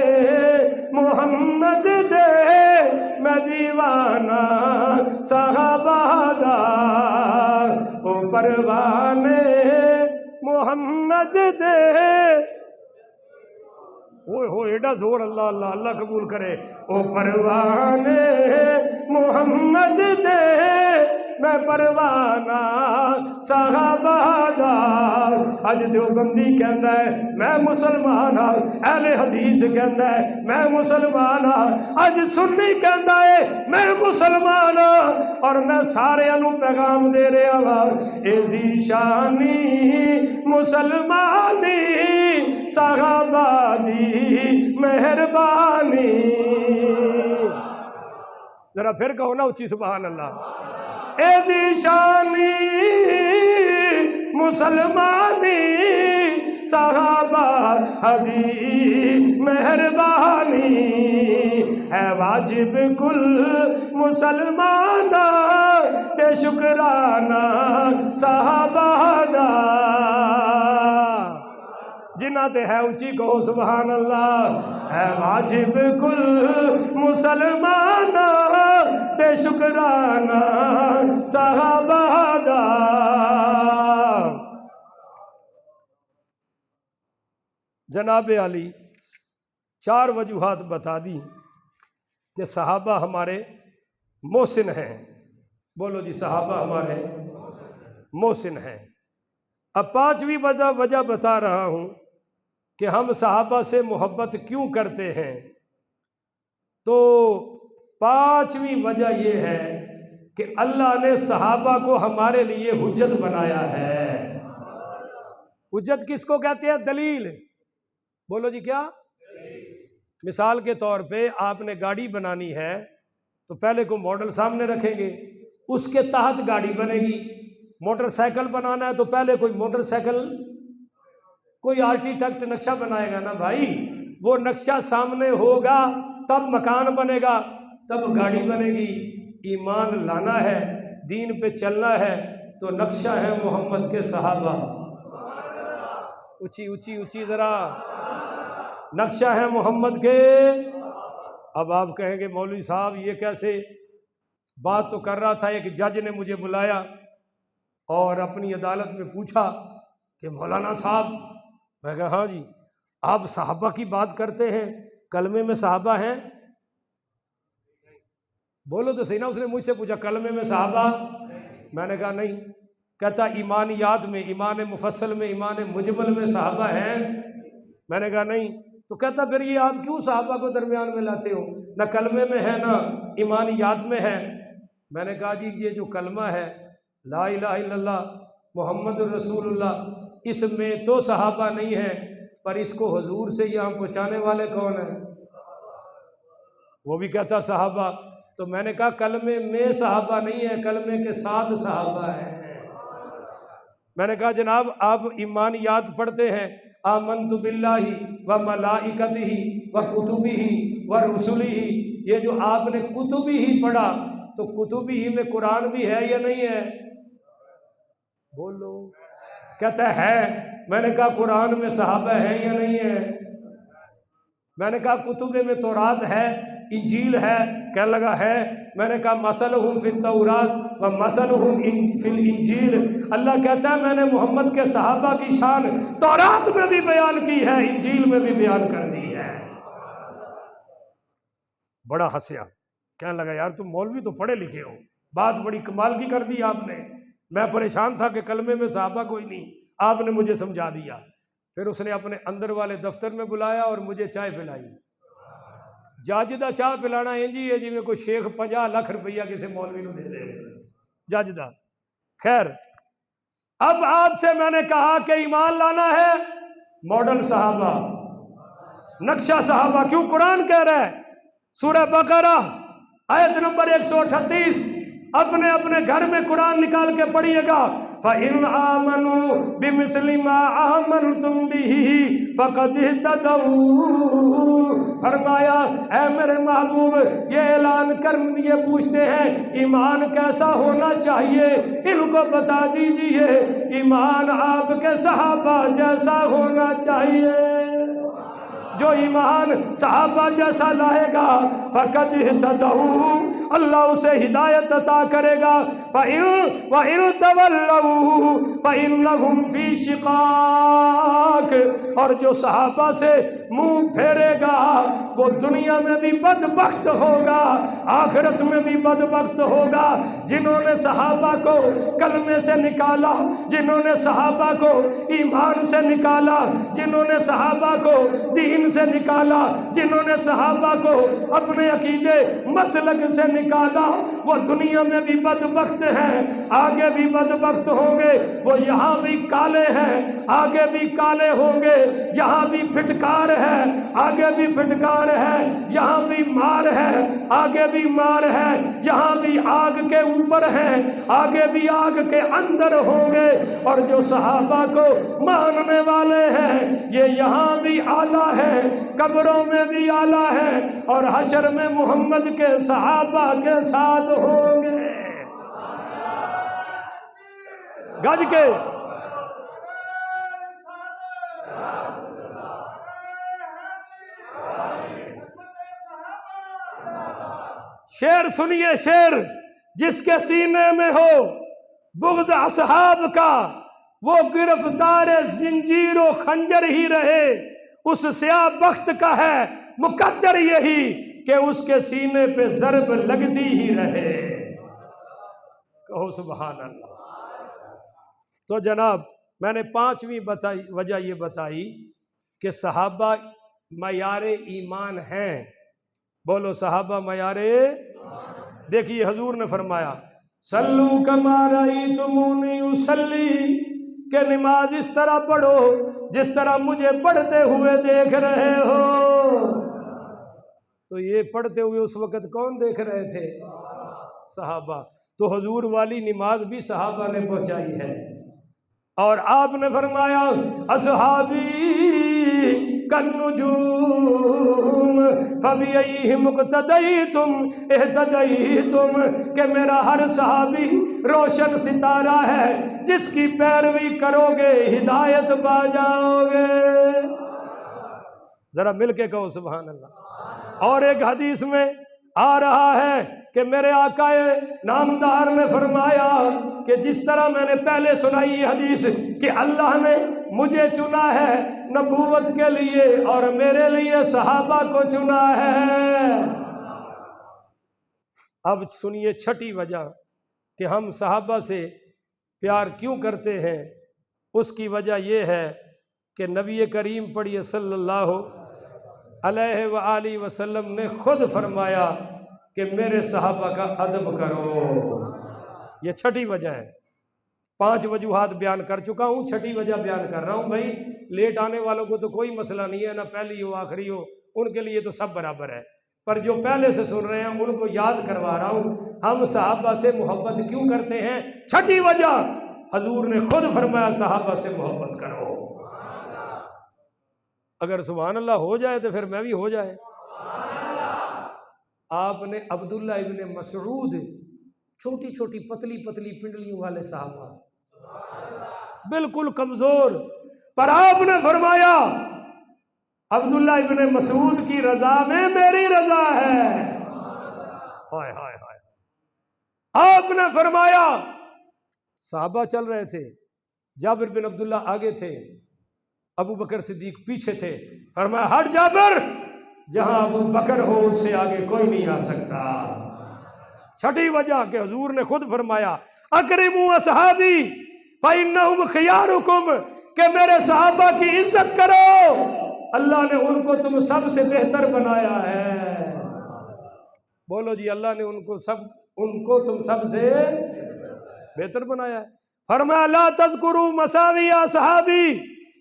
محمد دے میں دیوانہ صحابہ دا، او پروانے محمد دے، ہوئے ایڈا زور، اللہ اللہ اللہ قبول کرے۔ او پروانے محمد دے میں پروانہ صحابہ دا، اج دیوبندی کہندا ہے میں مسلمان ہاں، اہل حدیث کہندا ہے میں مسلمان ہاں، اج سنی کہندا ہے میں مسلمان ہاں، اور میں سارے انو پیغام دے رہا ہاں، اے ذیشانی مسلمانی صحابہ دی مہربانی۔ ذرا پھر کہو نا اچھی سبحان اللہ۔ اے ذیشانی مسلمانی صحابہ دی مہربانی، ہے واجب کل مسلمانہ تے شکرانہ صحابہ دا، جنہ تے ہے اونچی کہو سبحان اللہ۔ ہے واجب کل مسلمانہ تے شکرانہ صحابہ دا۔ جناب علی 4 وجوہات بتا دی کہ صحابہ ہمارے محسن ہیں، بولو جی صحابہ ہمارے محسن ہیں۔ اب 5ویں وجہ بتا رہا ہوں کہ ہم صحابہ سے محبت کیوں کرتے ہیں۔ تو 5ویں وجہ یہ ہے کہ اللہ نے صحابہ کو ہمارے لیے حجت بنایا ہے۔ حجت کس کو کہتے ہیں؟ دلیل، بولو جی کیا؟ مثال کے طور پہ آپ نے گاڑی بنانی ہے تو پہلے کو ماڈل سامنے رکھیں گے، اس کے تحت گاڑی بنے گی، موٹر سائیکل بنانا ہے تو پہلے کوئی موٹر سائیکل، کوئی آرکیٹیکٹ نقشہ بنائے گا نا بھائی، وہ نقشہ سامنے ہوگا تب مکان بنے گا، تب گاڑی بنے گی۔ ایمان لانا ہے، دین پہ چلنا ہے تو نقشہ ہے محمد کے صحابہ، اونچی اونچی اونچی ذرا، نقشہ ہے محمد کے۔ اب آپ کہیں گے مولوی صاحب یہ کیسے؟ بات تو کر رہا تھا، ایک جج نے مجھے بلایا اور اپنی عدالت میں پوچھا کہ مولانا صاحب، میں کہا ہاں جی، آپ صحابہ کی بات کرتے ہیں، کلمے میں صحابہ ہیں؟ بولو تو صحیح نا۔ اس نے مجھ سے پوچھا کلمے میں صحابہ؟ میں نے کہا نہیں۔ کہتا ایمانیات میں، ایمان مفصل میں، ایمان مجمل میں صحابہ ہیں؟ میں نے کہا نہیں۔ تو کہتا پھر یہ آپ کیوں صحابہ کو درمیان میں لاتے ہو؟ نہ کلمے میں ہے نہ ایمانیات میں ہے۔ میں نے کہا جی یہ جو کلمہ ہے لا الہ الا اللہ محمد الرسول اللہ، اس میں تو صحابہ نہیں ہیں، پر اس کو حضور سے یہاں پہنچانے والے کون ہیں؟ وہ بھی کہتا صحابہ۔ تو میں نے کہا کلمے میں صحابہ نہیں ہے، کلمے کے ساتھ صحابہ ہیں۔ میں نے کہا جناب آپ ایمانیات پڑھتے ہیں، آمنت باللہ و ملائکتہ و کتبہ و رسلہ، یہ جو آپ نے کتبہ ہی پڑھا تو کتبہ ہی میں قرآن بھی ہے یا نہیں ہے؟ بولو۔ کہتا ہے۔ میں نے کہا قرآن میں صحابہ ہیں یا نہیں ہے؟ میں نے کہا کتب میں تورات ہے، انجیل ہے؟ کہنے لگا ہے۔ میں نے کہا مثلہم فی التورات و مثلہم فی الانجیل، اللہ کہتا ہے میں نے محمد کے صحابہ کی شان تورات میں بھی بیان کی ہے، انجیل میں بھی بیان کر دی ہے۔ بڑا ہنسیا، کہنے لگا یار تم مولوی تو پڑھے لکھے ہو، بات بڑی کمال کی کر دی آپ نے۔ میں پریشان تھا کہ کلمے میں صحابہ کوئی نہیں، آپ نے مجھے سمجھا دیا۔ پھر اس نے اپنے اندر والے دفتر میں بلایا اور مجھے چائے پلائی۔ جج دا چاہ پلانا انجی ہے جی میں کوئی شیخ 50 لاکھ روپیہ کسی مولوی نو دے دے۔ جج دا خیر، اب آپ سے میں نے کہا کہ ایمان لانا ہے ماڈل صحابہ، نقشہ صحابہ، کیوں قرآن کہہ رہا ہے سورہ بقرہ آیت نمبر 138، اپنے اپنے گھر میں قرآن نکال کے پڑھیے گا۔ فَإِنْ آمَنُوا بِمِثْلِ مَا آمَنْتُمْ بِهِ فَقَدِ اهْتَدَوْا، فرمایا اے میرے محبوب یہ اعلان کر، یہ پوچھتے ہیں ایمان کیسا ہونا چاہیے، ان کو بتا دیجئے ایمان آپ کے صحابہ جیسا ہونا چاہیے۔ جو ایمان صحابہ جیسا لائے گا فقد اہتدوا، اللہ اسے ہدایت عطا کرے گا۔ وَإِن تَوَلَّوْا فَإِنَّهُمْ فِي شِقَاقٍ، اور جو صحابہ سے منہ پھیرے گا وہ دنیا میں بھی بدبخت ہوگا، آخرت میں بھی بدبخت ہوگا۔ جنہوں نے صحابہ کو کلمے سے نکالا، جنہوں نے صحابہ کو ایمان سے نکالا، جنہوں نے صحابہ کو دین سے نکالا، جنہوں نے صحابہ کو اپنے عقیدے مسلک سے نکالا، وہ دنیا میں بھی بدبخت ہیں، آگے بھی بدبخت ہوں گے۔ وہ یہاں بھی کالے ہیں، آگے بھی کالے ہوں گے، یہاں بھی پھٹکار ہے، آگے بھی پھٹکار ہے، یہاں بھی مار ہے، آگے بھی مار ہے، یہاں بھی آگ کے اوپر ہے، آگے بھی آگ کے اندر ہوں گے۔ اور جو صحابہ کو ماننے والے ہیں یہ یہاں بھی اعلیٰ ہے، قبروں میں بھی اعلیٰ ہے، اور حشر میں محمد کے صحابہ کے ساتھ ہوں گے۔ گج کے شعر سنیے، شعر جس کے سینے میں ہو بغض اصحاب کا وہ گرفتار زنجیر و خنجر ہی رہے، اس سیاہ بخت کا ہے مقدر یہی کہ اس کے سینے پہ ضرب لگتی ہی رہے۔ کہو سبحان اللہ۔ تو جناب میں نے 5ویں وجہ یہ بتائی کہ صحابہ معیار ایمان ہیں۔ بولو صحابہ معیار۔ دیکھیے حضور نے فرمایا صلو کما رأیتمونی اصلی، کہ نماز اس طرح پڑھو جس طرح مجھے پڑھتے ہوئے دیکھ رہے ہو۔ تو یہ پڑھتے ہوئے اس وقت کون دیکھ رہے تھے؟ صحابہ۔ تو حضور والی نماز بھی صحابہ نے پہنچائی ہے، اور آپ نے فرمایا اصحابی کالنجوم فبأیہم اقتدیتم اہتدیتم، کہ میرا ہر صحابی روشن ستارہ ہے، جس کی پیروی کرو گے ہدایت پا جاؤ گے۔ ذرا مل کے کہو سبحان اللہ۔ اور ایک حدیث میں آ رہا ہے کہ میرے آقا نامدار نے فرمایا کہ جس طرح میں نے پہلے سنائی یہ حدیث کہ اللہ نے مجھے چنا ہے نبوت کے لیے اور میرے لیے صحابہ کو چنا ہے۔ اب سنیے چھٹی وجہ کہ ہم صحابہ سے پیار کیوں کرتے ہیں۔ اس کی وجہ یہ ہے کہ نبی کریم پڑھیے صلی اللہ علیہ وآلہ وسلم نے خود فرمایا کہ میرے صحابہ کا ادب کرو۔ یہ چھٹی وجہ ہے۔ 5 وجوہات بیان کر چکا ہوں، چھٹی وجہ بیان کر رہا ہوں۔ بھائی لیٹ آنے والوں کو تو کوئی مسئلہ نہیں ہے، نہ پہلی ہو آخری ہو، ان کے لیے تو سب برابر ہے، پر جو پہلے سے سن رہے ہیں ان کو یاد کروا رہا ہوں ہم صحابہ سے محبت کیوں کرتے ہیں۔ چھٹی وجہ، حضور نے خود فرمایا صحابہ سے محبت کرو۔ اگر سبحان اللہ ہو جائے تو پھر میں بھی ہو جائے۔ آپ نے عبداللہ ابن مسعود، چھوٹی چھوٹی پتلی پتلی پنڈلیوں والے صحابہ، بالکل کمزور، پر آپ نے فرمایا عبداللہ ابن مسعود کی رضا میں میری رضا ہے۔ ہائے ہائے ہائے۔ آپ نے فرمایا، صحابہ چل رہے تھے، جابر بن عبداللہ آگے تھے، ابو بکر صدیق پیچھے تھے، فرمایا ہٹ جابر، جہاں ابو بکر ہو اس سے آگے کوئی نہیں آ سکتا۔ چھٹی وجہ کہ حضور نے خود فرمایا اکرموا اصحابی فإنہم خیارکم، کہ میرے صحابہ کی عزت کرو، اللہ نے ان کو تم سب سے بہتر بنایا ہے۔ بولو جی، اللہ نے ان کو تم سب سے بہتر بنایا ہے۔ فرمایا لا تذکروا مساوی اصحابی،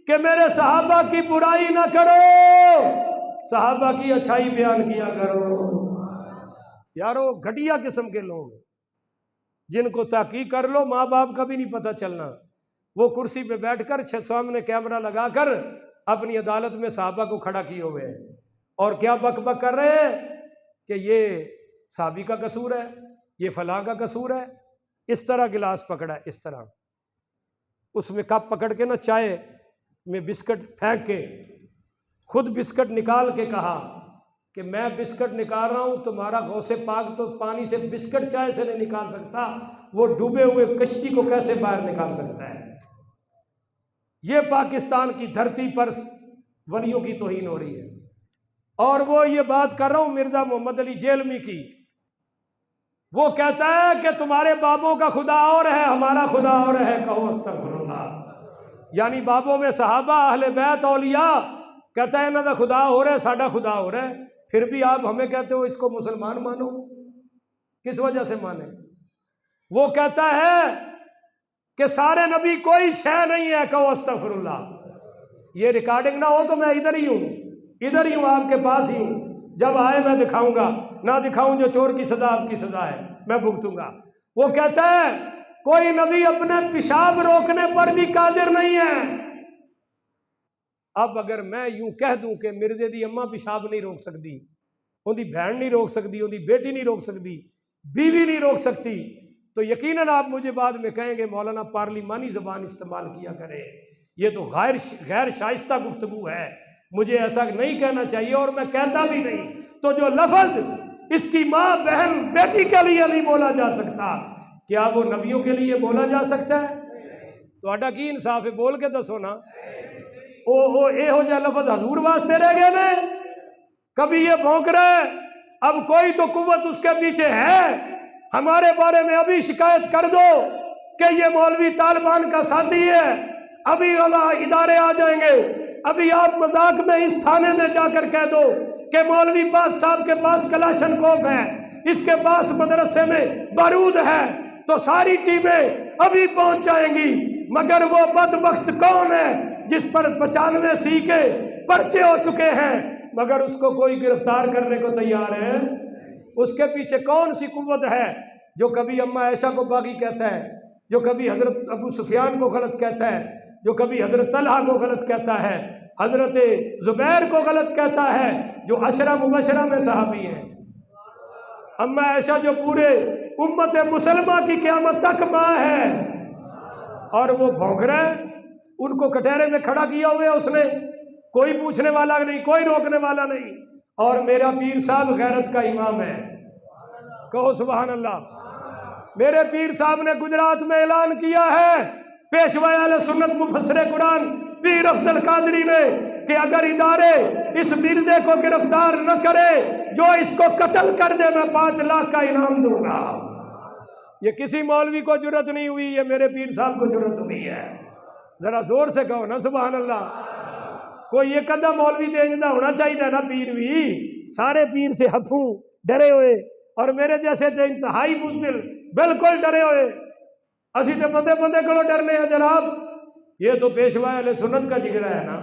کہ میرے صحابہ کی برائی نہ کرو، صحابہ کی اچھائی بیان کیا کرو۔ یارو گھٹیا قسم کے لوگ جن کو تحقیق کر لو ماں باپ کا بھی نہیں پتہ چلنا، وہ کرسی پہ بیٹھ کر سامنے کیمرہ لگا کر اپنی عدالت میں صحابہ کو کھڑا کیے ہوئے ہیں، اور کیا بک بک کر رہے ہیں کہ یہ صحابی کا قصور ہے، یہ فلاں کا قصور ہے۔ اس طرح گلاس پکڑا ہے، اس طرح اس میں کپ پکڑ کے نا چائے میں بسکٹ پھینک کے خود بسکٹ نکال کے کہا کہ میں بسکٹ نکال رہا ہوں، تمہارا غوث پاک تو پانی سے بسکٹ چائے سے نہیں نکال سکتا، وہ ڈوبے ہوئے کشتی کو کیسے باہر نکال سکتا ہے۔ یہ پاکستان کی دھرتی پر ولیوں کی توہین ہو رہی ہے، اور وہ یہ بات کر رہا ہوں مرزا محمد علی جیلمی کی، وہ کہتا ہے کہ تمہارے بابوں کا خدا اور ہے، ہمارا خدا اور ہے، کہو استغفر اللہ۔ یعنی بابوں میں صحابہ، اہل بیت، اولیاء، کہتا ہے انہاں دا خدا ہو رہا ہے، ساڈا خدا ہو رہا ہے، پھر بھی آپ ہمیں کہتے ہو اس کو مسلمان مانو، کس وجہ سے مانے؟ وہ کہتا ہے کہ سارے نبی کوئی شے نہیں ہے، کہو استغفر اللہ۔ یہ ریکارڈنگ نہ ہو تو میں ادھر ہی ہوں آپ کے پاس ہی ہوں، جب آئے میں دکھاؤں گا، نہ دکھاؤں جو چور کی سزا آپ کی سزا ہے، میں بھگتوں گا۔ وہ کہتا ہے کوئی نبی اپنے پیشاب روکنے پر بھی قادر نہیں ہے۔ اب اگر میں یوں کہہ دوں کہ مرزے دی اماں پیشاب نہیں روک سکتی، ان دی بہن نہیں روک سکتی، ان دی بیٹی نہیں روک سکتی، بیوی نہیں روک سکتی، تو یقیناً آپ مجھے بعد میں کہیں گے مولانا پارلیمانی زبان استعمال کیا کرے، یہ تو غیر شائستہ گفتگو ہے، مجھے ایسا نہیں کہنا چاہیے اور میں کہتا بھی نہیں۔ تو جو لفظ اس کی ماں، بہن، بیٹی کے لیے نہیں بولا جا سکتا، کیا وہ نبیوں کے لیے بولا جا سکتا ہے؟ تو اڈا کی انصاف ہے، بول کے دسو نا۔ اے ہو جا لفظ حضور واسطے رہ گئے نے، کبھی یہ بھونک رہے، اب کوئی تو قوت اس کے پیچھے ہے، ہمارے بارے میں ابھی شکایت کر دو کہ یہ مولوی طالبان کا ساتھی ہے، ابھی ادارے آ جائیں گے، ابھی آپ مذاق میں اس تھانے میں جا کر کہہ دو کہ مولوی پاس صاحب کے پاس کلاشن کوف ہے، اس کے پاس مدرسے میں بارود ہے، تو ساری ٹیمیں ابھی پہنچ جائیں گی، مگر وہ بدبخت کون ہے جس پر 95 کے پرچے ہو چکے ہیں مگر اس کو کوئی گرفتار کرنے کو تیار ہے؟ اس کے پیچھے کون سی قوت ہے جو کبھی اما عائشہ کو باغی کہتا ہے، جو کبھی حضرت ابو سفیان کو غلط کہتا ہے، جو کبھی حضرت طلحہ کو غلط کہتا ہے، حضرت زبیر کو غلط کہتا ہے، جو عشرہ مبشرہ میں صحابی ہیں، اما عائشہ جو پورے امت مسلمہ کی قیامت تک ماں ہے، اور وہ بھونک رہا ہے، ان کو کٹہرے میں کھڑا کیا ہوئے اس نے، کوئی پوچھنے والا نہیں، کوئی روکنے والا نہیں، اور میرا پیر صاحب غیرت کا امام ہے، کہو سبحان اللہ۔ میرے پیر صاحب نے گجرات میں اعلان کیا ہے، پیشوا اہل سنت مفسر قرآن پیر افضل قادری نے، کہ اگر ادارے اس مرزے کو گرفتار نہ کرے، جو اس کو قتل کر دے، میں 5 لاکھ کا انعام دوں گا۔ یہ کسی مولوی کو جرت نہیں ہوئی، یہ میرے پیر صاحب کو جرت ہوئی ہے، ذرا زور سے کہو نا سبحان اللہ۔ کوئی ایک ادھا مولوی تیجدہ ہونا چاہیے نا، پیر بھی سارے پیر تھے ہفوں ڈرے ہوئے، اور میرے جیسے تھے انتہائی بزدل بالکل ڈرے ہوئے، اسی تے بندے بندے کو ڈرنے ہیں جناب۔ یہ تو پیشوا اہل سنت کا جگرہ ہے نا،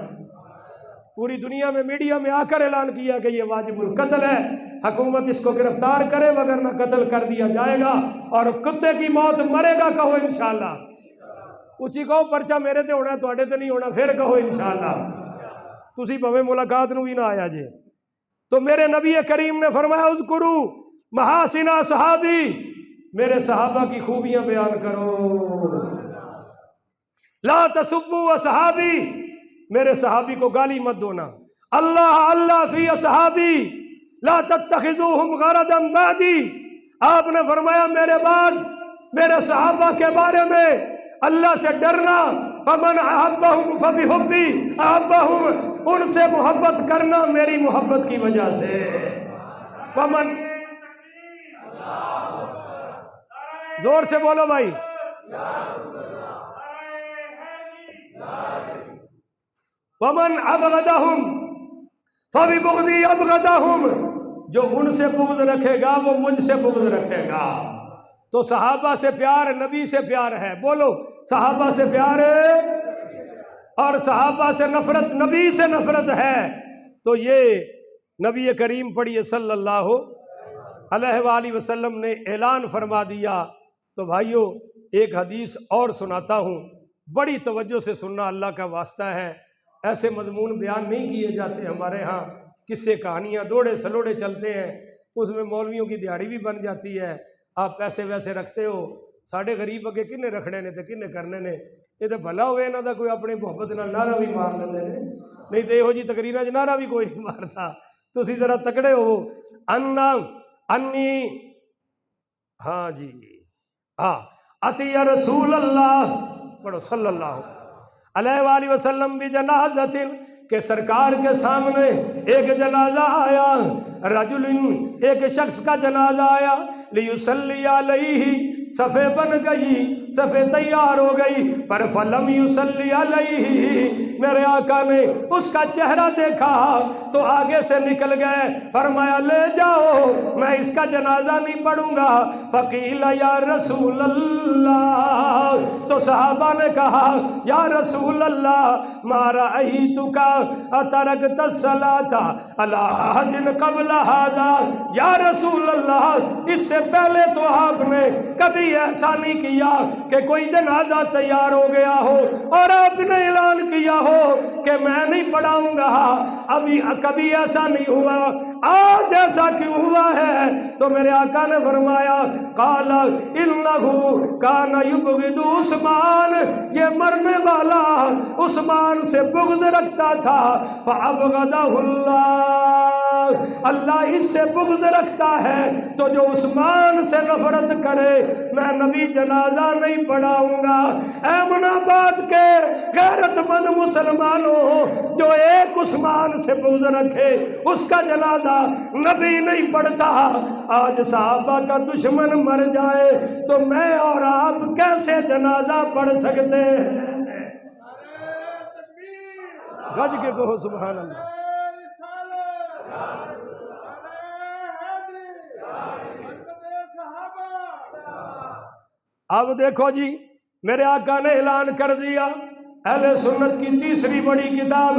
پوری دنیا میں میڈیا میں آ کر اعلان کیا کہ یہ واجب القتل ہے، حکومت اس کو گرفتار کرے وگرنہ قتل کر دیا جائے گا، اور کتے کی موت مرے گا، کہو انشاءاللہ۔ اچھی کہو پرچہ میرے تے ہونا، تواڈے تے نہیں ہونا، پھر کہو انشاءاللہ۔ تسی بھویں ملاقات نو بھی نہ آیا جے۔ تو میرے نبی کریم نے فرمایا اذکروا محاسن صحابی، میرے صحابہ کی خوبیاں بیان کرو، لا تسبوا اصحابی، میرے صحابی کو گالی مت دونا، اللہ اللہ فی اصحابی لا تتخذوہم غرضا بعدی، آپ نے فرمایا میرے بعد میرے صحابہ کے بارے میں اللہ سے ڈرنا، فمن احبہم فبحبی احبہم، ان سے محبت کرنا میری محبت کی وجہ سے، ومن، زور سے بولو بھائی، ومن ابغضہم فببغضی ابغضہم، جو ان سے بغض رکھے گا وہ مجھ سے بغض رکھے گا۔ تو صحابہ سے پیار نبی سے پیار ہے، بولو صحابہ سے پیار ہے، اور صحابہ سے نفرت نبی سے نفرت ہے۔ تو یہ نبی کریم پڑھیے صلی اللہ علیہ وآلہ وسلم نے اعلان فرما دیا۔ تو بھائیو ایک حدیث اور سناتا ہوں، بڑی توجہ سے سننا، اللہ کا واسطہ ہے، ایسے مضمون بیان نہیں کیے جاتے ہمارے ہاں، قصے کہانیاں دوڑے سلوڑے چلتے ہیں، اس میں مولویوں کی دیہڑی بھی بن جاتی ہے، آپ پیسے ویسے رکھتے ہو، ساڑھے غریب اگے کنے رکھنے نے تے کنے کرنے نے، یہ تو بھلا ہوئے انہاں دا کوئی اپنی محبت نال نعرہ بھی مار لیندے نے، نہیں تو یہو جی تقریراں وچ نعرہ بھی کوئی نہیں مارتا۔ تسی ذرا تکڑے ہو، انی، ہاں جی، ہاں، اتی رسول اللہ، پڑھو صلی اللہ علیہ وآلہ وسلم بجنازۃ، کہ سرکار کے سامنے ایک جنازہ آیا، رجل، ایک شخص کا جنازہ آیا، لیصلی علیہ، صفے بن گئی، صفے تیار ہو گئی، پر فلم یصلی علیہ، میرے آقا نے اس کا چہرہ دیکھا تو آگے سے نکل گئے، فرمایا لے جاؤ میں اس کا جنازہ نہیں پڑھوں گا۔ فقیل یا رسول اللہ، تو صحابہ نے کہا یا رسول اللہ ما رأیتک اترکت الصلاۃ علی احد قبل ھذا، یا رسول اللہ اس سے پہلے تو آپ نے کبھی ایسا نہیں کیا کہ کوئی جنازہ تیار ہو گیا ہو اور آپ نے اعلان کیا ہو کہ میں نہیں پڑھاؤں گا، ابھی کبھی ایسا نہیں ہوا، آج ایسا کیوں ہوا ہے؟ تو میرے آقا نے فرمایا قال انہ کان یبغض عثمان، یہ مرنے والا عثمان سے بغض رکھتا تھا، فابغضہ اللہ، اللہ اس سے بغض رکھتا ہے، تو جو عثمان سے نفرت کرے میں نبی جنازہ نہیں پڑھاؤں گا۔ اے منابات کے غیرت مند مسلمانوں، جو ایک عثمان سے بغض رکھے اس کا جنازہ نبی نہیں پڑھتا، آج صحابہ کا دشمن مر جائے تو میں اور آپ کیسے جنازہ پڑھ سکتے ہیں؟ گج کے کہو سبحان اللہ۔ اب دیکھو جی، میرے آقا نے اعلان کر دیا، اہل سنت کی تیسری بڑی کتاب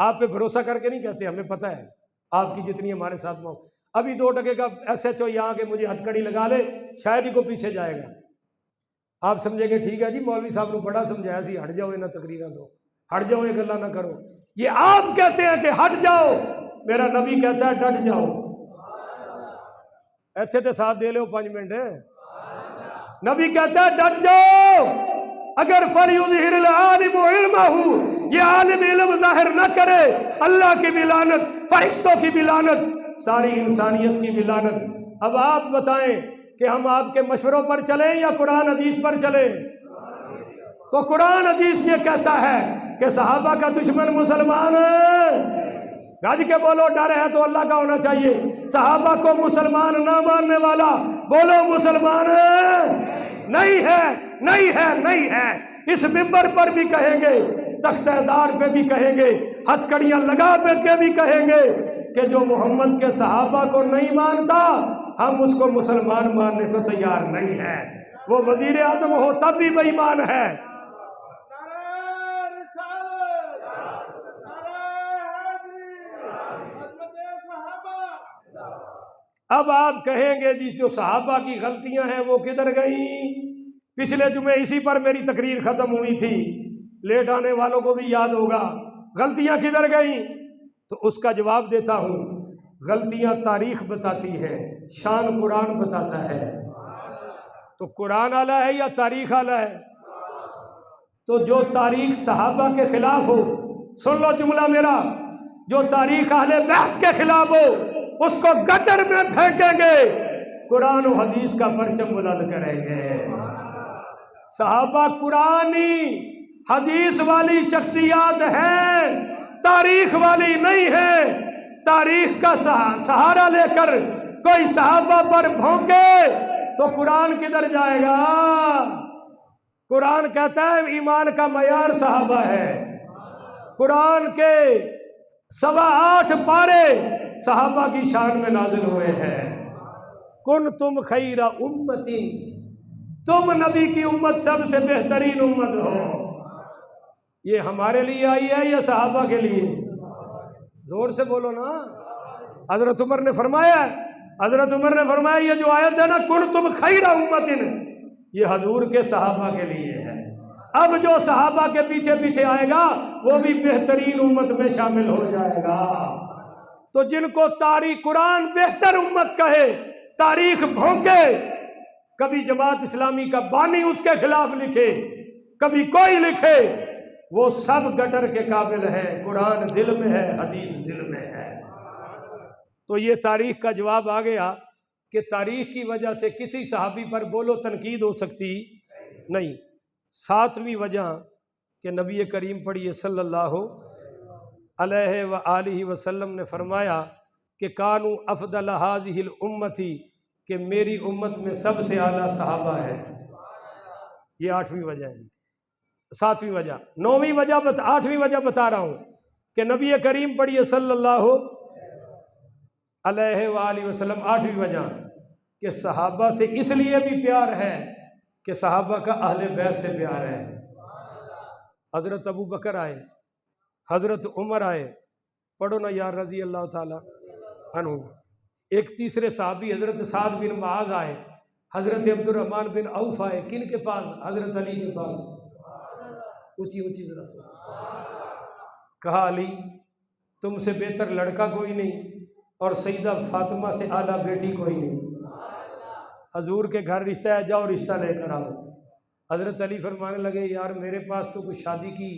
آپ پہ بھروسہ کر کے نہیں کہتے، ہمیں پتہ ہے آپ کی جتنی ہمارے ساتھ مو، ابھی 2 ٹکے کا SHO یہاں کے مجھے ہتھکڑی لگا لے، شاید ہی کو پیچھے جائے گا. آپ سمجھیں گے ٹھیک ہے جی مولوی صاحب نے بڑا سمجھایا سی، ہٹ جاؤ انہاں تقریراں تو، ہٹ جاؤ یہ گلا نہ کرو. یہ آپ کہتے ہیں کہ ہٹ جاؤ، میرا نبی کہتا ہے ڈٹ جاؤ. اچھے تے ساتھ دے لو 5 منٹ. نبی کہتا ہے ڈٹ جاؤ. اگر فَلْيُظْهِرِ الْعَالِمُ عِلْمَهُ، یہ عالم علم ظاہر نہ کرے، اللہ کی بھی لعنت، فرشتوں کی بھی لعنت، ساری انسانیت کی بھی لعنت. اب آپ بتائیں کہ ہم آپ کے مشوروں پر چلیں یا قرآن حدیث پر چلیں؟ تو قرآن حدیث یہ کہتا ہے کہ صحابہ کا دشمن مسلمان ہے. گج کے بولو ڈر ہے تو اللہ کا ہونا چاہیے. صحابہ کو مسلمان نہ ماننے والا بولو مسلمان نہیں ہے، نہیں ہے، نہیں ہے. اس منبر پر بھی کہیں گے، تختہ دار پہ بھی کہیں گے، ہتھ کڑیاں لگا کے بھی کہیں گے کہ جو محمد کے صحابہ کو نہیں مانتا ہم اس کو مسلمان ماننے کو تیار نہیں ہے. وہ وزیر اعظم ہو تب بھی بے ایمان ہے. اب آپ کہیں گے جی جو صحابہ کی غلطیاں ہیں وہ کدھر گئیں؟ پچھلے جمعے اسی پر میری تقریر ختم ہوئی تھی، لیٹ آنے والوں کو بھی یاد ہوگا. غلطیاں کدھر گئیں؟ تو اس کا جواب دیتا ہوں. غلطیاں تاریخ بتاتی ہے، شان قرآن بتاتا ہے. تو قرآن اعلیٰ ہے یا تاریخ اعلیٰ ہے؟ تو جو تاریخ صحابہ کے خلاف ہو، سن لو جملہ میرا، جو تاریخ اہل بیت کے خلاف ہو اس کو گٹر میں پھینکیں گے، قرآن و حدیث کا پرچم بلند کریں گے. صحابہ قرآنی حدیث والی شخصیات ہیں، تاریخ والی نہیں ہے. تاریخ کا سہارا لے کر کوئی صحابہ پر بھونکے تو قرآن کدھر جائے گا؟ قرآن کہتا ہے ایمان کا معیار صحابہ ہے. قرآن کے 8.25 پارے صحابہ کی شان میں نازل ہوئے ہیں. کنتم خیر امت، تم نبی کی امت سب سے بہترین امت ہو. یہ ہمارے لیے آئی ہے یا صحابہ کے لیے؟ زور سے بولو نا. حضرت عمر نے فرمایا، حضرت عمر نے فرمایا یہ جو آیت ہے نا کنتم خیر امت، یہ حضور کے صحابہ کے لیے ہے. اب جو صحابہ کے پیچھے پیچھے آئے گا وہ بھی بہترین امت میں شامل ہو جائے گا. تو جن کو تاریخ قرآن بہتر امت کہے، تاریخ بھونکے، کبھی جماعت اسلامی کا بانی اس کے خلاف لکھے، کبھی کوئی لکھے، وہ سب گٹر کے قابل ہیں. قرآن دل میں ہے، حدیث دل میں ہے. تو یہ تاریخ کا جواب آ گیا کہ تاریخ کی وجہ سے کسی صحابی پر بولو تنقید ہو سکتی نہیں. 7ویں وجہ کہ نبی کریم پڑھیے صلی اللہ علیہ وآلہ وسلم نے فرمایا کہ کانوا افضل هذه الامتی، کہ میری امت میں سب سے اعلیٰ صحابہ ہے. یہ 8ویں وجہ ہے جی. 7ویں وجہ، 9ویں وجہ 8ویں وجہ بتا رہا ہوں کہ نبی کریم پڑھیے صلی اللہ علیہ وآلہ وسلم. 8ویں وجہ کہ صحابہ سے اس لیے بھی پیار ہے کہ صحابہ کا اہل بیت سے پیار ہے. حضرت ابو بکر آئے، حضرت عمر آئے، پڑھو نا یار رضی اللہ تعالی عنہ. ایک تیسرے صحابی حضرت سعد بن معاذ آئے، حضرت عبد الرحمن بن عوف آئے. کن کے پاس؟ حضرت علی کے پاس. اونچی اونچی ذرا سے کہا علی تم سے بہتر لڑکا کوئی نہیں اور سیدہ فاطمہ سے اعلیٰ بیٹی کوئی نہیں. حضور کے گھر رشتہ ہے، جاؤ رشتہ لے کر آؤ. حضرت علی فرمانے لگے یار میرے پاس تو کچھ شادی کی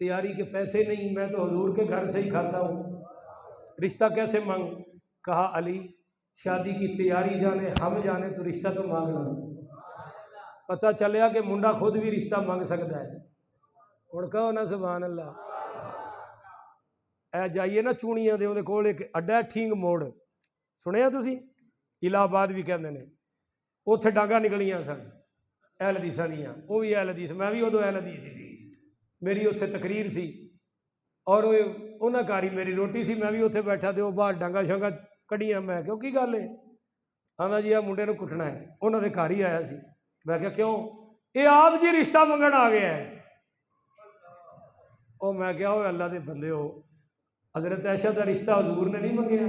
تیاری کے پیسے نہیں، میں تو حضور کے گھر سے ہی کھاتا ہوں، رشتہ کیسے مانگ؟ کہا علی شادی کی تیاری جانے ہم جانے تو رشتہ تو مانگنا. پتہ چلیا کہ منڈا خود بھی رشتہ مانگ سکتا ہے. اور کہو نا سبحان اللہ. اے جائیے نا چونیاں دے کول ایک اڈا ٹھینگ موڑ، سنیا تسی؟ الہ آباد بھی کہندے نے. اوتھے ڈانگاں نکلیاں سن اہل حدیثاں دیاں، وہ بھی اہل حدیث، میں بھی ادو اہل حدیث ہی سی. میری اوتھے تقریر سی اور انہاں کاری میری روٹی سی، میں بھی اوتھے بیٹھا تے وہ باہر ڈانگاں شانگاں کڈیاں. میں کہو کی گل ہے؟ آندا جی آ منڈے نوں کٹنا ہے. انہاں دے گھر ہی آیا سی. میں کہا کیوں؟ اے آپ جی رشتہ منگن آ گیا ہے. وہ میں کیا ہوئے اللہ دے بندے ہو، حضرت عائشہ دا رشتہ حضور نے نہیں منگیا،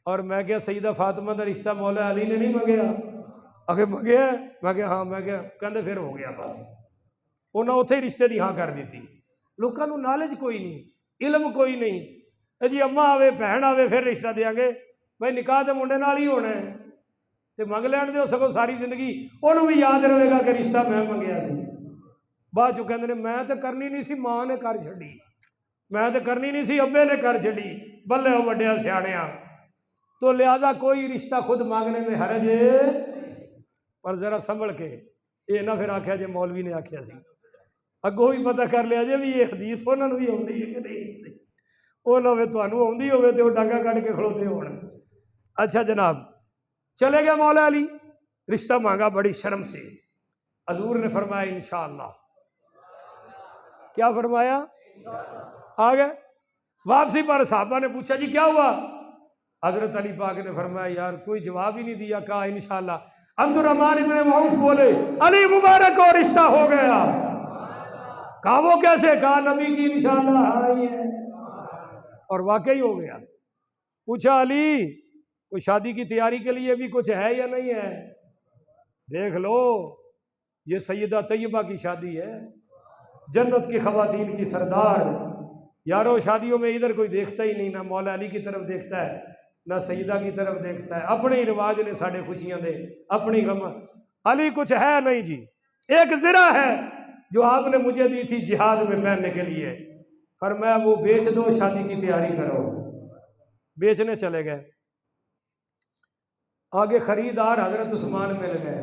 اور میں کیا سیدہ فاطمہ دا رشتہ مولا علی نے نہیں منگیا؟ اگر منگیا میں کیا ہاں، میں کیا کہندے پھر ہو گیا بس، انہاں اتھے ہی رشتے دی ہاں کر دیتی۔ لوکاں نوں نالج کوئی نہیں، علم کوئی نہیں، جی اماں آوے بہن آوے پھر رشتہ دیاں گے، بھائی نکاح تے منڈے نال ہی ہونا ہے تے منگ لین دے، سگوں ساری زندگی انہوں بھی یاد رہے گا کہ رشتہ میں منگیا سی۔ بعد چوں کہندے نے میں تے کرنی نہیں سی، ماں نے کر چھڈی، میں تے کرنی نہیں سی، ابے نے کر چھڈی، بلے او وڈیا سیاڑیاں۔ تو لہذا کوئی رشتہ خود مانگنے میں حرج ہے، پر ذرا سنبھل کے، یہ نہ پھر آکھیا جے مولوی نے آکھیا سی، اگوں بھی پتہ کر لیا جے بھی یہ حدیث انہاں نوں بھی آندی ہے کہ نہیں آندی، وہ نہ ہوے تانوں آندی ہوے تے وہ ڈانگا کڈ کے کھلوتے ہون۔ اچھا جناب، چلے گئے مولا علی، رشتہ مانگا بڑی شرم سے، حضور نے فرمایا انشاءاللہ، کیا فرمایا؟ آ گئے واپسی پر صحابہ نے پوچھا جی کیا ہوا؟ حضرت علی پاک نے فرمایا یار کوئی جواب ہی نہیں دیا، کہا انشاءاللہ۔ عبد الرحمن ابن عوف بولے علی مبارک کو رشتہ ہو گیا۔ کہا وہ کیسے؟ کہا نبی کی انشاءاللہ آئی ہے، اور واقعی ہو گیا۔ پوچھا علی کوئی شادی کی تیاری کے لیے بھی کچھ ہے یا نہیں ہے؟ دیکھ لو یہ سیدہ طیبہ کی شادی ہے، جنت کی خواتین کی سردار، یارو شادیوں میں ادھر کوئی دیکھتا ہی نہیں، نہ مولا علی کی طرف دیکھتا ہے نہ سیدہ کی طرف دیکھتا ہے، اپنے ہی رواج نے ساڑھے خوشیاں دے، اپنی غم۔ علی کچھ ہے نہیں جی، ایک زرہ ہے جو آپ نے مجھے دی تھی جہاد میں پہننے کے لیے، فرمایا وہ بیچ دو، شادی کی تیاری کرو۔ بیچنے چلے گئے، آگے خریدار حضرت عثمان مل گئے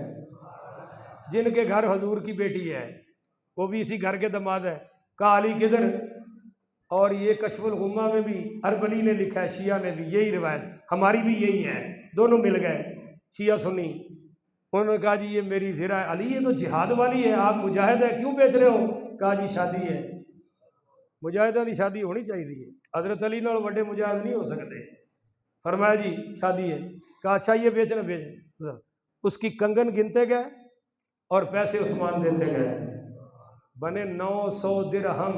جن کے گھر حضور کی بیٹی ہے، وہ بھی اسی گھر کے داماد ہے۔ کہا علی کدھر؟ اور یہ کشف الغمہ میں بھی اربلی نے لکھا ہے، شیعہ نے بھی یہی روایت، ہماری بھی یہی ہے، دونوں مل گئے شیعہ سنی۔ انہوں نے کہا جی یہ میری زرہ ہے۔ علی یہ تو جہاد والی ہے، آپ مجاہد ہیں، کیوں بیچ رہے ہو؟ کہا جی شادی ہے، مجاہدہ کی شادی ہونی چاہیے، حضرت علی نال بڑے مجاہد نہیں ہو سکتے۔ فرمایا جی شادی ہے۔ کہا اچھا یہ بیچنا بیچنا۔ اس کی کنگن گنتے گئے اور پیسے عثمان دیتے گئے، بنے 900 درہم۔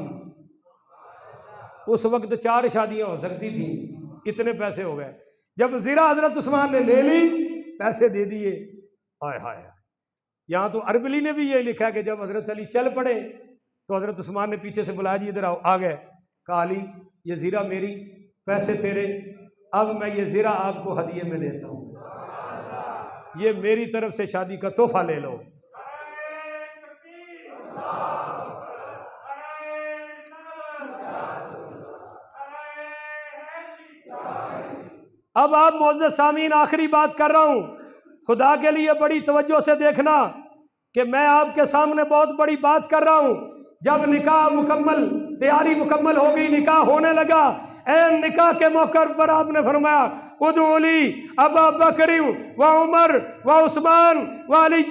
اس وقت 4 شادیاں ہو سکتی تھیں، اتنے پیسے ہو گئے۔ جب زرہ حضرت عثمان نے لے لی، پیسے دے دیے، ہائے ہائے۔ یہاں تو اربلی نے بھی یہ لکھا ہے کہ جب حضرت علی چل پڑے تو حضرت عثمان نے پیچھے سے بلایا جی ادھر آؤ، آ گئے۔ کہا علی یہ زرہ میری، پیسے تیرے، اب میں یہ زرہ آپ کو ہدیے میں دیتا ہوں، یہ میری طرف سے شادی کا تحفہ لے لو۔ اب آپ معزز سامعین آخری بات کر رہا ہوں، خدا کے لیے بڑی توجہ سے دیکھنا کہ میں آپ کے سامنے بہت بڑی بات کر رہا ہوں۔ جب نکاح مکمل، تیاری مکمل ہو گئی، نکاح ہونے لگا، نکاح کے موقع پر آپ نے فرمایا ادعوا لی ابا بکر و عمر و عثمان و علی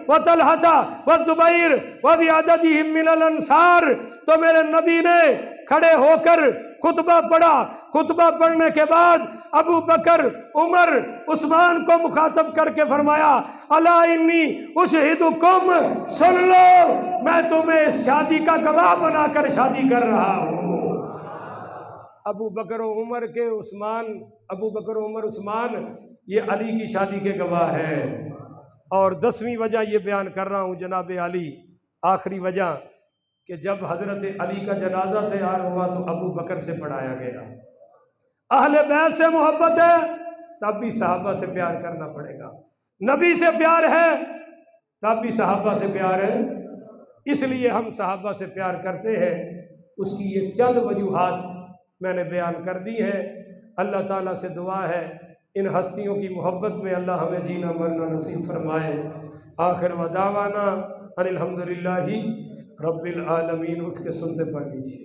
و طلحہ و زبیر و بعددہم من الانصار۔ تو میرے نبی نے کھڑے ہو کر خطبہ پڑھا، خطبہ پڑھنے کے بعد ابو بکر، عمر، عثمان کو مخاطب کر کے فرمایا الا انی اشہدکم، سن لو میں تمہیں اس شادی کا گواہ بنا کر شادی کر رہا ہوں۔ ابو بکر و عمر کے عثمان، ابو بکر و عمر عثمان یہ علی کی شادی کے گواہ ہے۔ اور 10ویں وجہ یہ بیان کر رہا ہوں جناب علی، آخری وجہ کہ جب حضرت علی کا جنازہ تیار ہوا تو ابو بکر سے پڑھایا گیا۔ اہل بیت سے محبت ہے تب بھی صحابہ سے پیار کرنا پڑے گا، نبی سے پیار ہے تب بھی صحابہ سے پیار ہے، اس لیے ہم صحابہ سے پیار کرتے ہیں۔ اس کی یہ چند وجوہات میں نے بیان کر دی ہے۔ اللہ تعالیٰ سے دعا ہے ان ہستیوں کی محبت میں اللہ ہمیں جینا مرنا نصیب فرمائے۔ آخر و دعوانا ان الحمدللہ رب العالمین۔ اٹھ کے سنتے پڑھ لیجیے۔